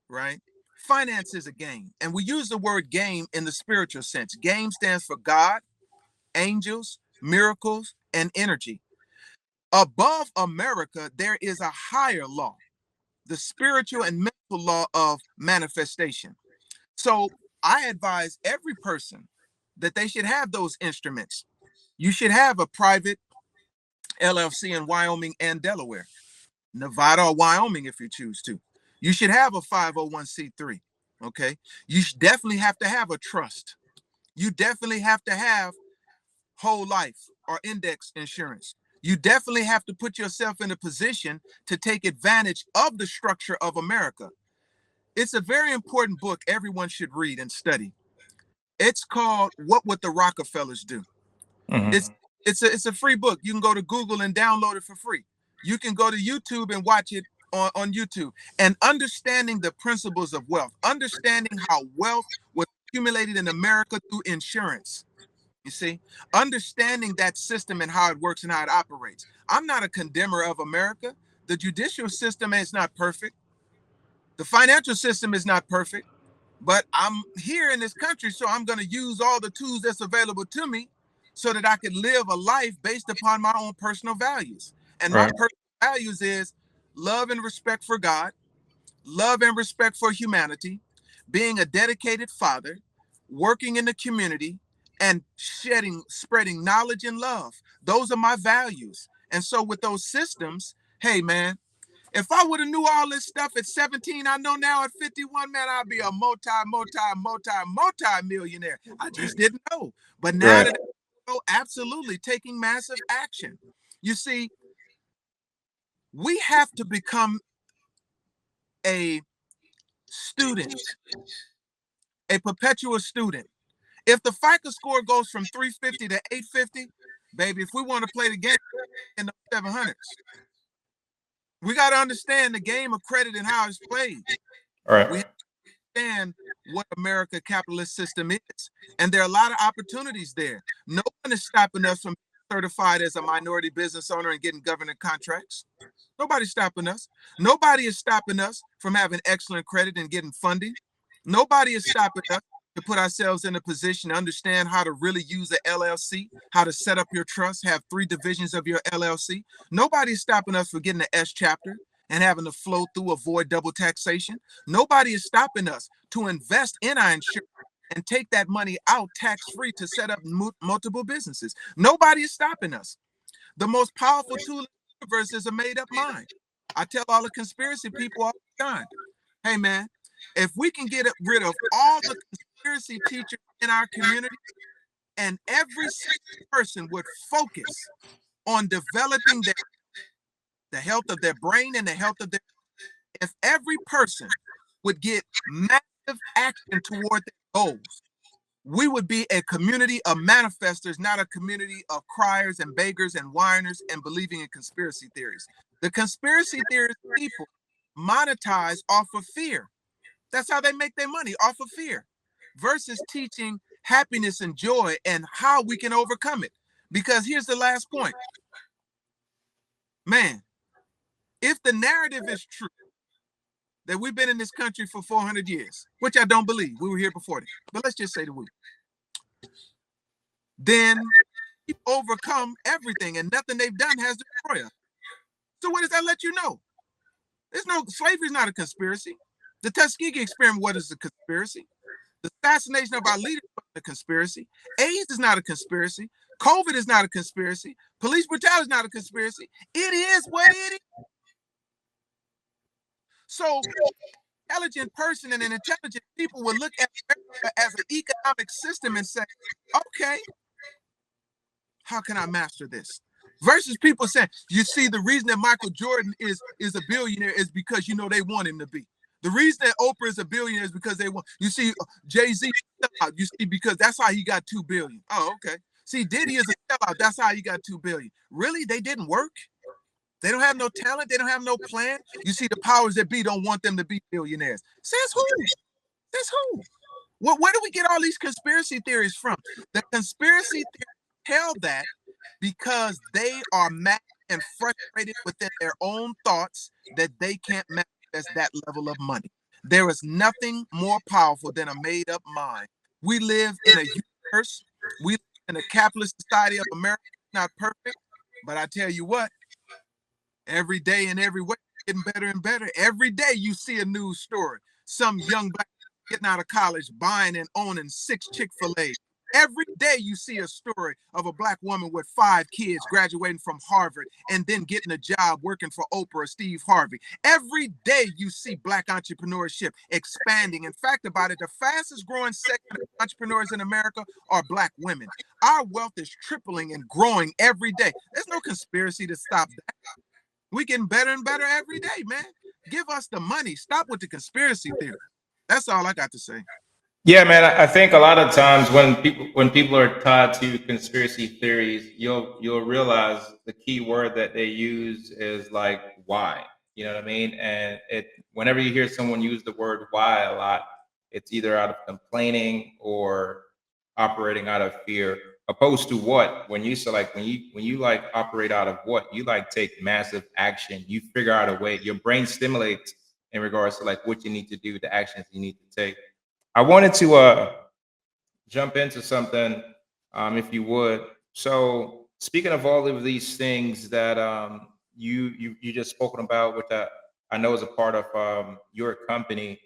right? Finance is a game. And we use the word game in the spiritual sense. Game stands for God, angels, miracles, and energy. Above America, there is a higher law, the spiritual and mental law of manifestation. So I advise every person that they should have those instruments. You should have a private LLC in Wyoming and Delaware, Nevada or Wyoming if you choose to. You should have a 501c3. Okay. You definitely have to have a trust. You definitely have to have whole life or index insurance. You definitely have to put yourself in a position to take advantage of the structure of America. It's a very important book everyone should read and study. It's called What Would the Rockefellers Do? Mhm. It's a free book. You can go to Google and download it for free. You can go to YouTube and watch it on YouTube. And understanding the principles of wealth, understanding how wealth was accumulated in America through insurance. You see, understanding that system and how it works and how it operates. I'm not a condemner of America. The judicial system is not perfect. The financial system is not perfect. But I'm here in this country, so I'm going to use all the tools that's available to me so that I can live a life based upon my own personal values. And my Right. personal values is love and respect for God, love and respect for humanity, being a dedicated father, working in the community, and spreading knowledge and love. Those are my values. And so with those systems, hey man, if I would have knew all this stuff at 17, I know now at 51, man, I'd be a multi millionaire. I just didn't know. But now Right. that I know, absolutely taking massive action. You see, we have to become a student, a perpetual student. If the FICO score goes from 350 to 850, baby, if we want to play the game in the 700s, we got to understand the game of credit and how it's played. All right. We understand what America capitalist system is. And there are a lot of opportunities there. No one is stopping us from being certified as a minority business owner and getting government contracts. Nobody's stopping us. Nobody is stopping us from having excellent credit and getting funding. Nobody is stopping us to put ourselves in a position to understand how to really use an LLC, how to set up your trust, have 3 divisions of your LLC. Nobody is stopping us from getting the S chapter and having to flow through, avoid double taxation. Nobody is stopping us to invest in our insurance and take that money out tax-free to set up multiple businesses. Nobody is stopping us. The most powerful tool in the universe is a made-up mind. I tell all the conspiracy people all the time, hey man, if we can get rid of all the conspiracy teachers in our community and every person would focus on developing the health of their brain and the health of their, if every person would get massive action toward their goals, we would be a community of manifestors, not a community of criers and beggars and whiners and believing in conspiracy theories. The conspiracy theorist people monetize off of fear. That's how they make their money, off of fear, versus teaching happiness and joy and how we can overcome it. Because here's the last point. Man, if the narrative is true that we've been in this country for 400 years, which I don't believe, we were here before that, but let's just say that we, then we overcome everything and nothing they've done has destroyed us. So what does that let you know? Slavery is not a conspiracy. The Tuskegee experiment, what is a conspiracy? The assassination of our leaders is a conspiracy. AIDS is not a conspiracy. COVID is not a conspiracy. Police brutality is not a conspiracy. It is what it is. So intelligent person and an intelligent people will look at America as an economic system and say, okay, how can I master this? Versus people saying, you see, the reason that Michael Jordan is a billionaire is because, you know, they want him to be. The reason that Oprah is a billionaire is because they want, you see, Jay-Z, you see, because that's how he got 2 billion. Oh, okay. See, Diddy is a sellout. That's how he got 2 billion. Really? They didn't work? They don't have no talent. They don't have no plan. You see, the powers that be don't want them to be billionaires. Says who? Says who? Where do we get all these conspiracy theories from? The conspiracy theories tell that because they are mad and frustrated within their own thoughts that they can't manifest that level of money. There is nothing more powerful than a made-up mind. We live in a universe. We live in a capitalist society of America. It's not perfect, but I tell you what, every day and every way, getting better and better. Every day you see a news story. Some young black getting out of college, buying and owning 6 Chick-fil-A. Every day you see a story of a black woman with 5 kids graduating from Harvard and then getting a job working for Oprah or Steve Harvey. Every day you see black entrepreneurship expanding. In fact, about it, the fastest growing segment of entrepreneurs in America are black women. Our wealth is tripling and growing every day. There's no conspiracy to stop that. We're getting better and better every day, man. Give us the money. Stop with the conspiracy theory. That's all I got to say. Yeah, man. I think a lot of times when people are tied to conspiracy theories, you'll realize the key word that they use is like why. You know what I mean? And it whenever you hear someone use the word why a lot, it's either out of complaining or operating out of fear, opposed to what. When you say like when you like operate out of what, you like take massive action. You figure out a way. Your brain stimulates in regards to like what you need to do, the actions you need to take. I wanted to jump into something, if you would. So, speaking of all of these things that you just spoken about, which I know is a part of your company,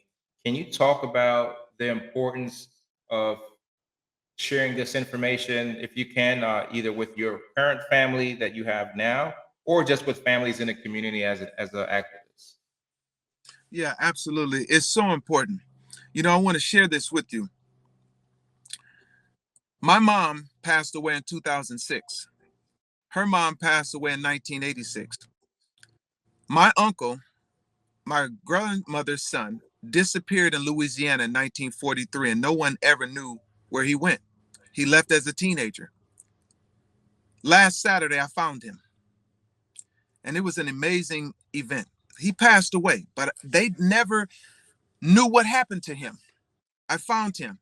can you talk about the importance of sharing this information, if you can, either with your current family that you have now, or just with families in the community as an activist? Yeah, absolutely. It's so important. I want to share this with you. My mom passed away in 2006. Her mom passed away in 1986. My uncle, my grandmother's son, disappeared in Louisiana in 1943, and no one ever knew where he went. He left as a teenager. Last Saturday, I found him, and it was an amazing event. He passed away, but they never knew what happened to him. I found him.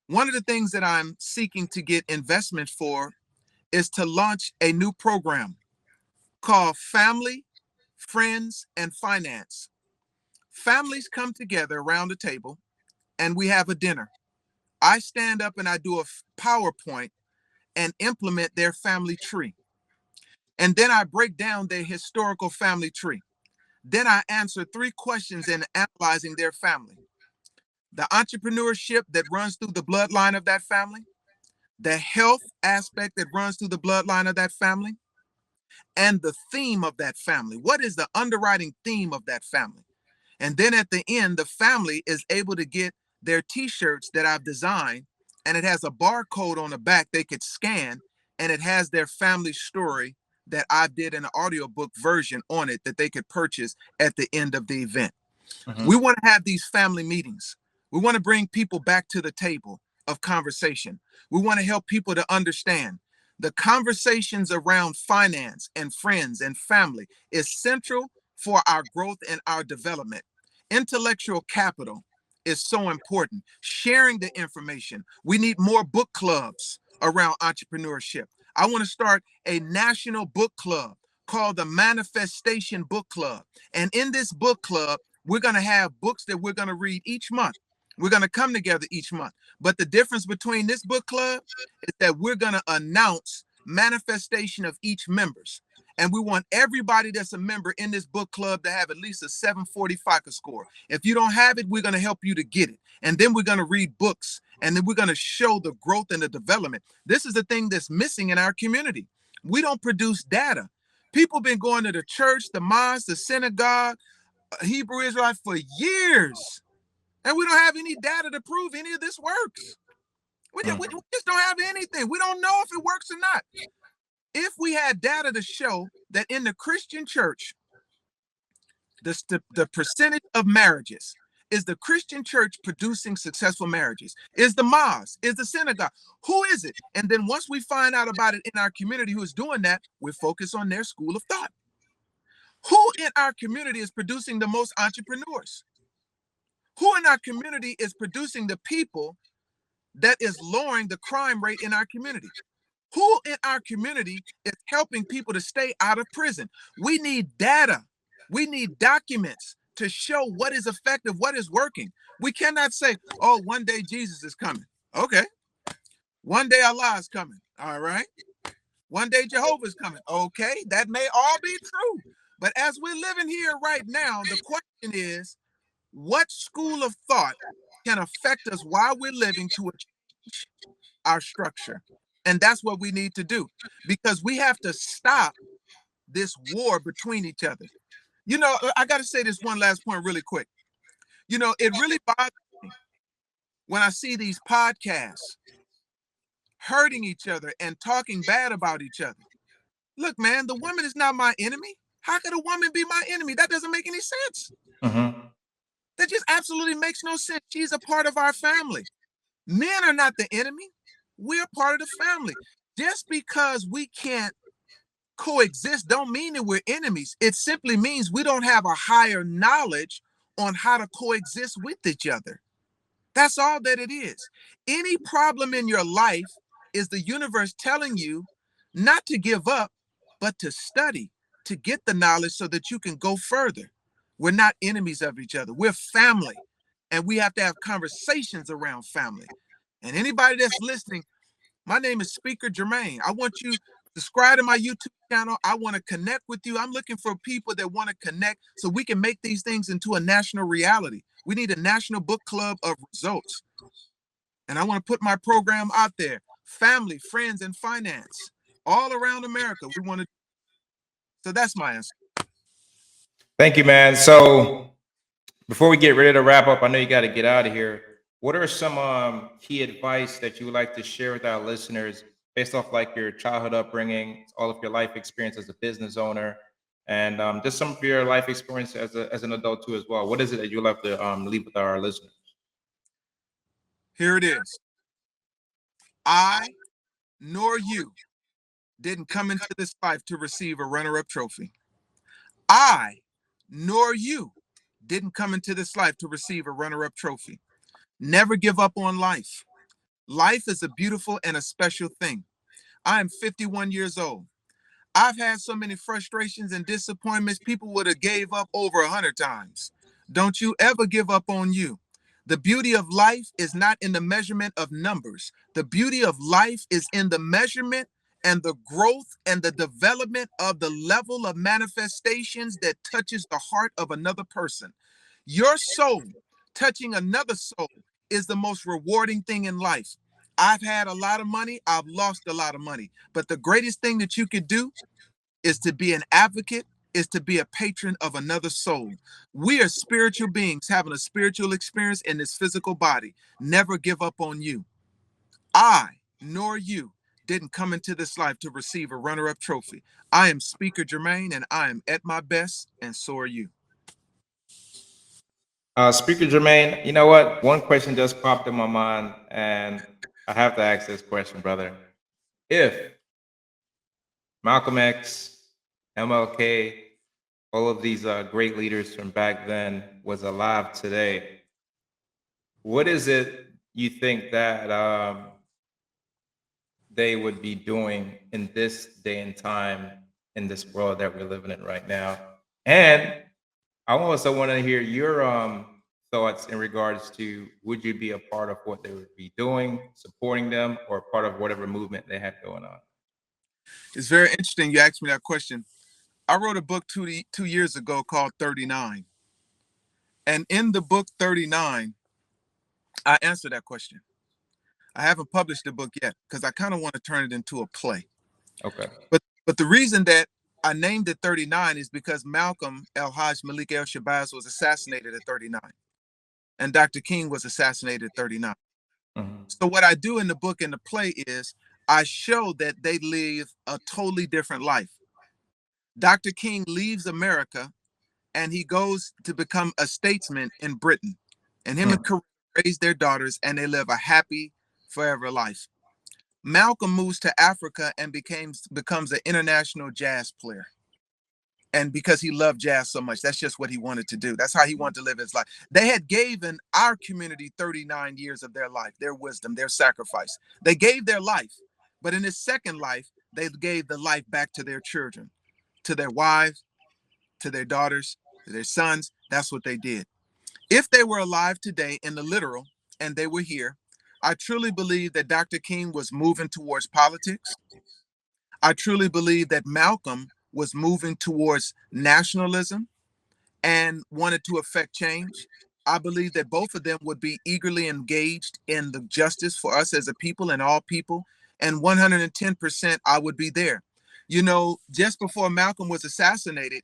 One of the things that I'm seeking to get investment for is to launch a new program called Family, Friends, and Finance. Families come together around a table and we have a dinner. I stand up and I do a PowerPoint and implement their family tree. And then I break down their historical family tree. Then I answer 3 questions in analyzing their family: the entrepreneurship that runs through the bloodline of that family, the health aspect that runs through the bloodline of that family, and the theme of that family. What is the underwriting theme of that family? And then at the end, the family is able to get their t-shirts that I've designed, and it has a barcode on the back they could scan, and it has their family story that I did in an audiobook version on it that they could purchase at the end of the event. Mhm. We want to have these family meetings. We want to bring people back to the table of conversation. We want to help people to understand the conversations around finance and friends and family is central for our growth and our development. Intellectual capital is so important. Sharing the information. We need more book clubs around entrepreneurship. I want to start a national book club called the Manifestation Book Club. And in this book club, we're going to have books that we're going to read each month. We're going to come together each month. But the difference between this book club is that we're going to announce manifestation of each members. And we want everybody that's a member in this book club to have at least a 740 FICO score. If you don't have it, we're going to help you to get it. And then we're going to read books. And then we're going to show the growth and the development. This is the thing that's missing in our community. We don't produce data. People been going to the church, the mosque, the synagogue, Hebrew Israelite for years. And we don't have any data to prove any of this works. We just don't have anything. We don't know if it works or not. If we had data to show that in the Christian church, the percentage of marriages, is the Christian church producing successful marriages? Is the mosque? Is the synagogue? Who is it? And then once we find out about it in our community who is doing that, we focus on their school of thought. Who in our community is producing the most entrepreneurs? Who in our community is producing the people that is lowering the crime rate in our community? Who in our community is helping people to stay out of prison? We need data. We need documents to show what is effective, what is working. We cannot say, oh, one day Jesus is coming. Okay. One day Allah is coming. All right. One day Jehovah is coming. Okay. That may all be true. But as we're living here right now, the question is, what school of thought can affect us while we're living to achieve our structure? And that's what we need to do, because we have to stop this war between each other. I got to say this one last point really quick. It really bothers me when I see these podcasts hurting each other and talking bad about each other. Look, man, the woman is not my enemy. How could a woman be my enemy? That doesn't make any sense. Mm-hmm. That just absolutely makes no sense. She's a part of our family. Men are not the enemy. We're part of the family. Just because we can't coexist don't mean that we're enemies. It simply means we don't have a higher knowledge on how to coexist with each other. That's all that it is. Any problem in your life is the universe telling you not to give up, but to study, to get the knowledge so that you can go further. We're not enemies of each other. We're family. And we have to have conversations around family. And anybody that's listening, my name is Speaker Jermaine. I want you to subscribe to my YouTube channel. I want to connect with you. I'm looking for people that want to connect so we can make these things into a national reality. We need a national book club of results. And I want to put my program out there. Family, friends, and finance. All around America. We want to. So that's my answer. Thank you, man. So before we get ready to wrap up, I know you got to get out of here. What are some key advice that you would like to share with our listeners based off like your childhood upbringing, all of your life experience as a business owner, and just some of your life experience as an adult too as well? What is it that you'd like to leave with our listeners? Here it is. I nor you didn't come into this life to receive a runner-up trophy. I nor you didn't come into this life to receive a runner-up trophy. Never give up on life. Life is a beautiful and a special thing. I am 51 years old. I've had so many frustrations and disappointments, people would have gave up over 100 times. Don't you ever give up on you. The beauty of life is not in the measurement of numbers. The beauty of life is in the measurement and the growth and the development of the level of manifestations that touches the heart of another person. Your soul touching another soul is the most rewarding thing in life. I've had a lot of money. I've lost a lot of money. But the greatest thing that you could do is to be an advocate, is to be a patron of another soul. We are spiritual beings having a spiritual experience in this physical body. Never give up on you. I nor you didn't come into this life to receive a runner-up trophy. I am Speaker Jermaine, and I am at my best, and so are you. Speaker Jermaine, you know what? One question just popped in my mind, and I have to ask this question, brother. If Malcolm X, MLK, all of these great leaders from back then was alive today, what is it you think that they would be doing in this day and time in this world that we're living in right now? And I also want to hear your thoughts in regards to, would you be a part of what they would be doing, supporting them, or part of whatever movement they had going on? It's very interesting you asked me that question. I wrote a book 2 years ago called 39. And in the book 39, I answered that question. I haven't published the book yet because I kind of want to turn it into a play. Okay. But the reason that I named it 39 is because Malcolm El-Hajj Malik El-Shabazz was assassinated at 39. And Dr. King was assassinated at 39. Mhm. So what I do in the book and the play is I show that they live a totally different life. Dr. King leaves America and he goes to become a statesman in Britain. And him and Coretta raise their daughters and they live a happy forever life. Malcolm moves to Africa and becomes an international jazz player. And because he loved jazz so much, that's just what he wanted to do. That's how he wanted to live his life. They had given our community 39 years of their life, their wisdom, their sacrifice. They gave their life, but in his second life, they gave the life back to their children, to their wives, to their daughters, to their sons. That's what they did. If they were alive today in the literal and they were here, I truly believe that Dr. King was moving towards politics. I truly believe that Malcolm was moving towards nationalism and wanted to affect change. I believe that both of them would be eagerly engaged in the justice for us as a people and all people. And 110%, I would be there. You know, just before Malcolm was assassinated,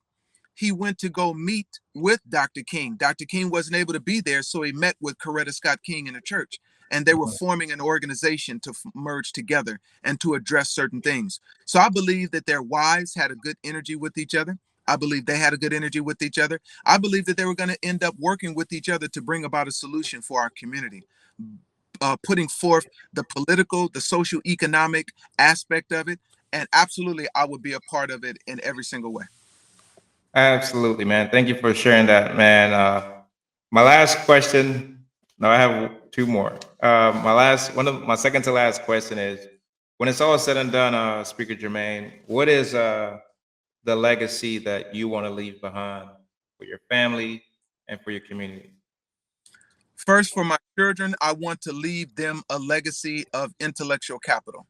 he went to go meet with Dr. King. Dr. King wasn't able to be there, so he met with Coretta Scott King in the church. And they were forming an organization to merge together and to address certain things. So I believe that their wives had a good energy with each other. I believe they had a good energy with each other. I believe that they were going to end up working with each other to bring about a solution for our community, putting forth the political, the social, economic aspect of it. And absolutely, I would be a part of it in every single way. Absolutely, man. Thank you for sharing that, man. My last question. No, I have two more. My second to last question is: when it's all said and done, Speaker Jermaine, what is the legacy that you want to leave behind for your family and for your community? First, for my children, I want to leave them a legacy of intellectual capital.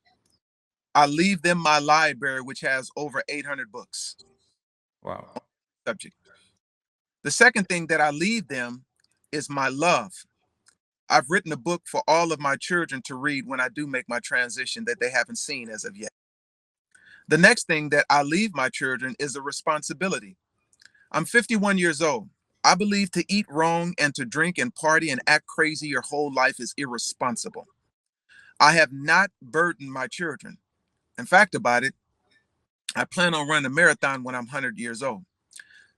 I leave them my library, which has over 800 books Wow. on the subject. The second thing that I leave them is my love. I've written a book for all of my children to read when I do make my transition that they haven't seen as of yet. The next thing that I leave my children is a responsibility. I'm 51 years old. I believe to eat wrong and to drink and party and act crazy your whole life is irresponsible. I have not burdened my children. In fact, about it, I plan on running a marathon when I'm 100 years old.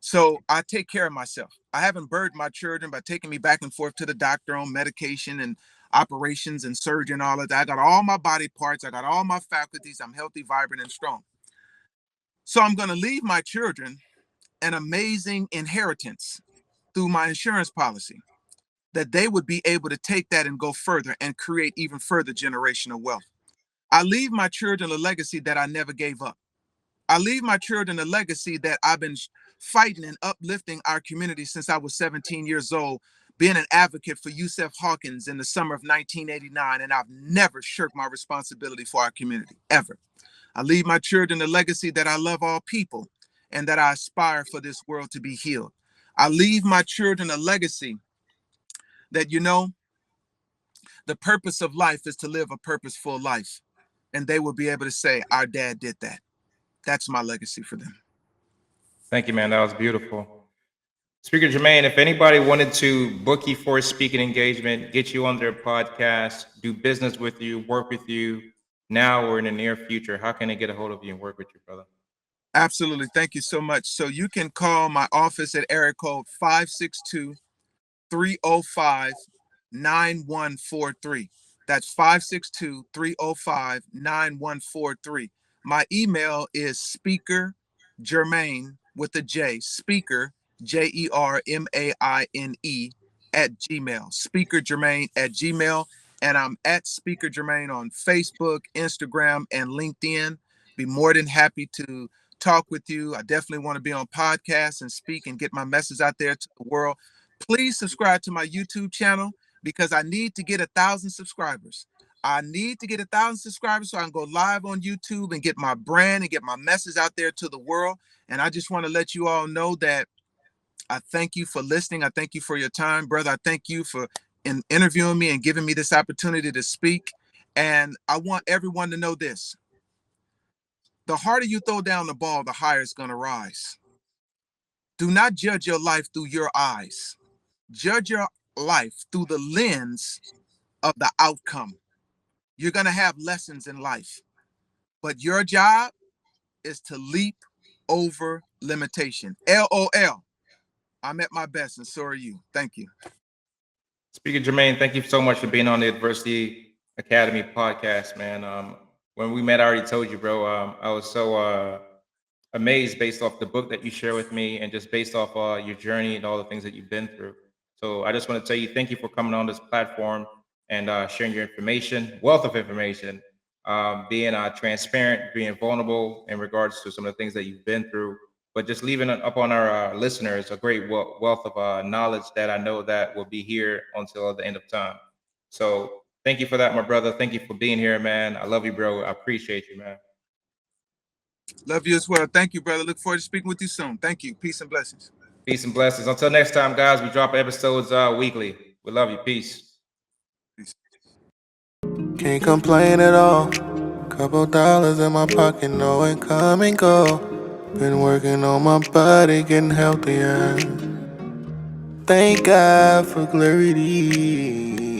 So I take care of myself. I haven't burdened my children by taking me back and forth to the doctor on medication and operations and surgery and all of that. I got all my body parts. I got all my faculties. I'm healthy, vibrant, and strong. So I'm going to leave my children an amazing inheritance through my insurance policy that they would be able to take that and go further and create even further generational wealth. I leave my children a legacy that I never gave up. I leave my children a legacy that I've been fighting and uplifting our community since I was 17 years old, being an advocate for Yusef Hawkins in the summer of 1989, and I've never shirked my responsibility for our community, ever. I leave my children a legacy that I love all people and that I aspire for this world to be healed. I leave my children a legacy that, the purpose of life is to live a purposeful life. And they will be able to say, our dad did that. That's my legacy for them. Thank you, man. That was beautiful. Speaker Jermaine, if anybody wanted to book you for a speaking engagement, get you on their podcast, do business with you, work with you now or in the near future, how can they get a hold of you and work with you, brother? Absolutely. Thank you so much. So you can call my office at area code 562-305-9143. That's 562-305-9143. My email is speaker Jermaine with a J, speaker Jermaine at Gmail, speaker Jermaine at Gmail. And I'm at Speaker Jermaine on Facebook, Instagram, and LinkedIn. Be more than happy to talk with you. I definitely want to be on podcasts and speak and get my message out there to the world. Please subscribe to my YouTube channel because I need to get 1,000 subscribers. I need to get 1,000 subscribers so I can go live on YouTube and get my brand and get my message out there to the world. And I just want to let you all know that I thank you for listening. I thank you for your time, brother. I thank you for interviewing me and giving me this opportunity to speak. And I want everyone to know this. The harder you throw down the ball, the higher it's going to rise. Do not judge your life through your eyes. Judge your life through the lens of the outcome. You're going to have lessons in life, but your job is to leap over limitation. LOL. I'm at my best, and so are you. Thank you. Speaker Jermaine, thank you so much for being on the Adversity Academy podcast, man. When we met, I already told you, bro, I was so amazed based off the book that you share with me and just based off your journey and all the things that you've been through. So I just want to tell you, thank you for coming on this platform and sharing your information, wealth of information, being transparent, being vulnerable in regards to some of the things that you've been through, but just leaving up on our listeners a great wealth of knowledge that I know that will be here until the end of time. So thank you for that, my brother. Thank you for being here, man. I love you, bro. I appreciate you, man. Love you as well. Thank you, brother. Look forward to speaking with you soon. Thank you. Peace and blessings. Peace and blessings. Until next time, guys, we drop episodes weekly. We love you. Peace. Can't complain at all. Couple dollars in my pocket, no income and go. Been working on my body, getting healthier. Thank God for clarity.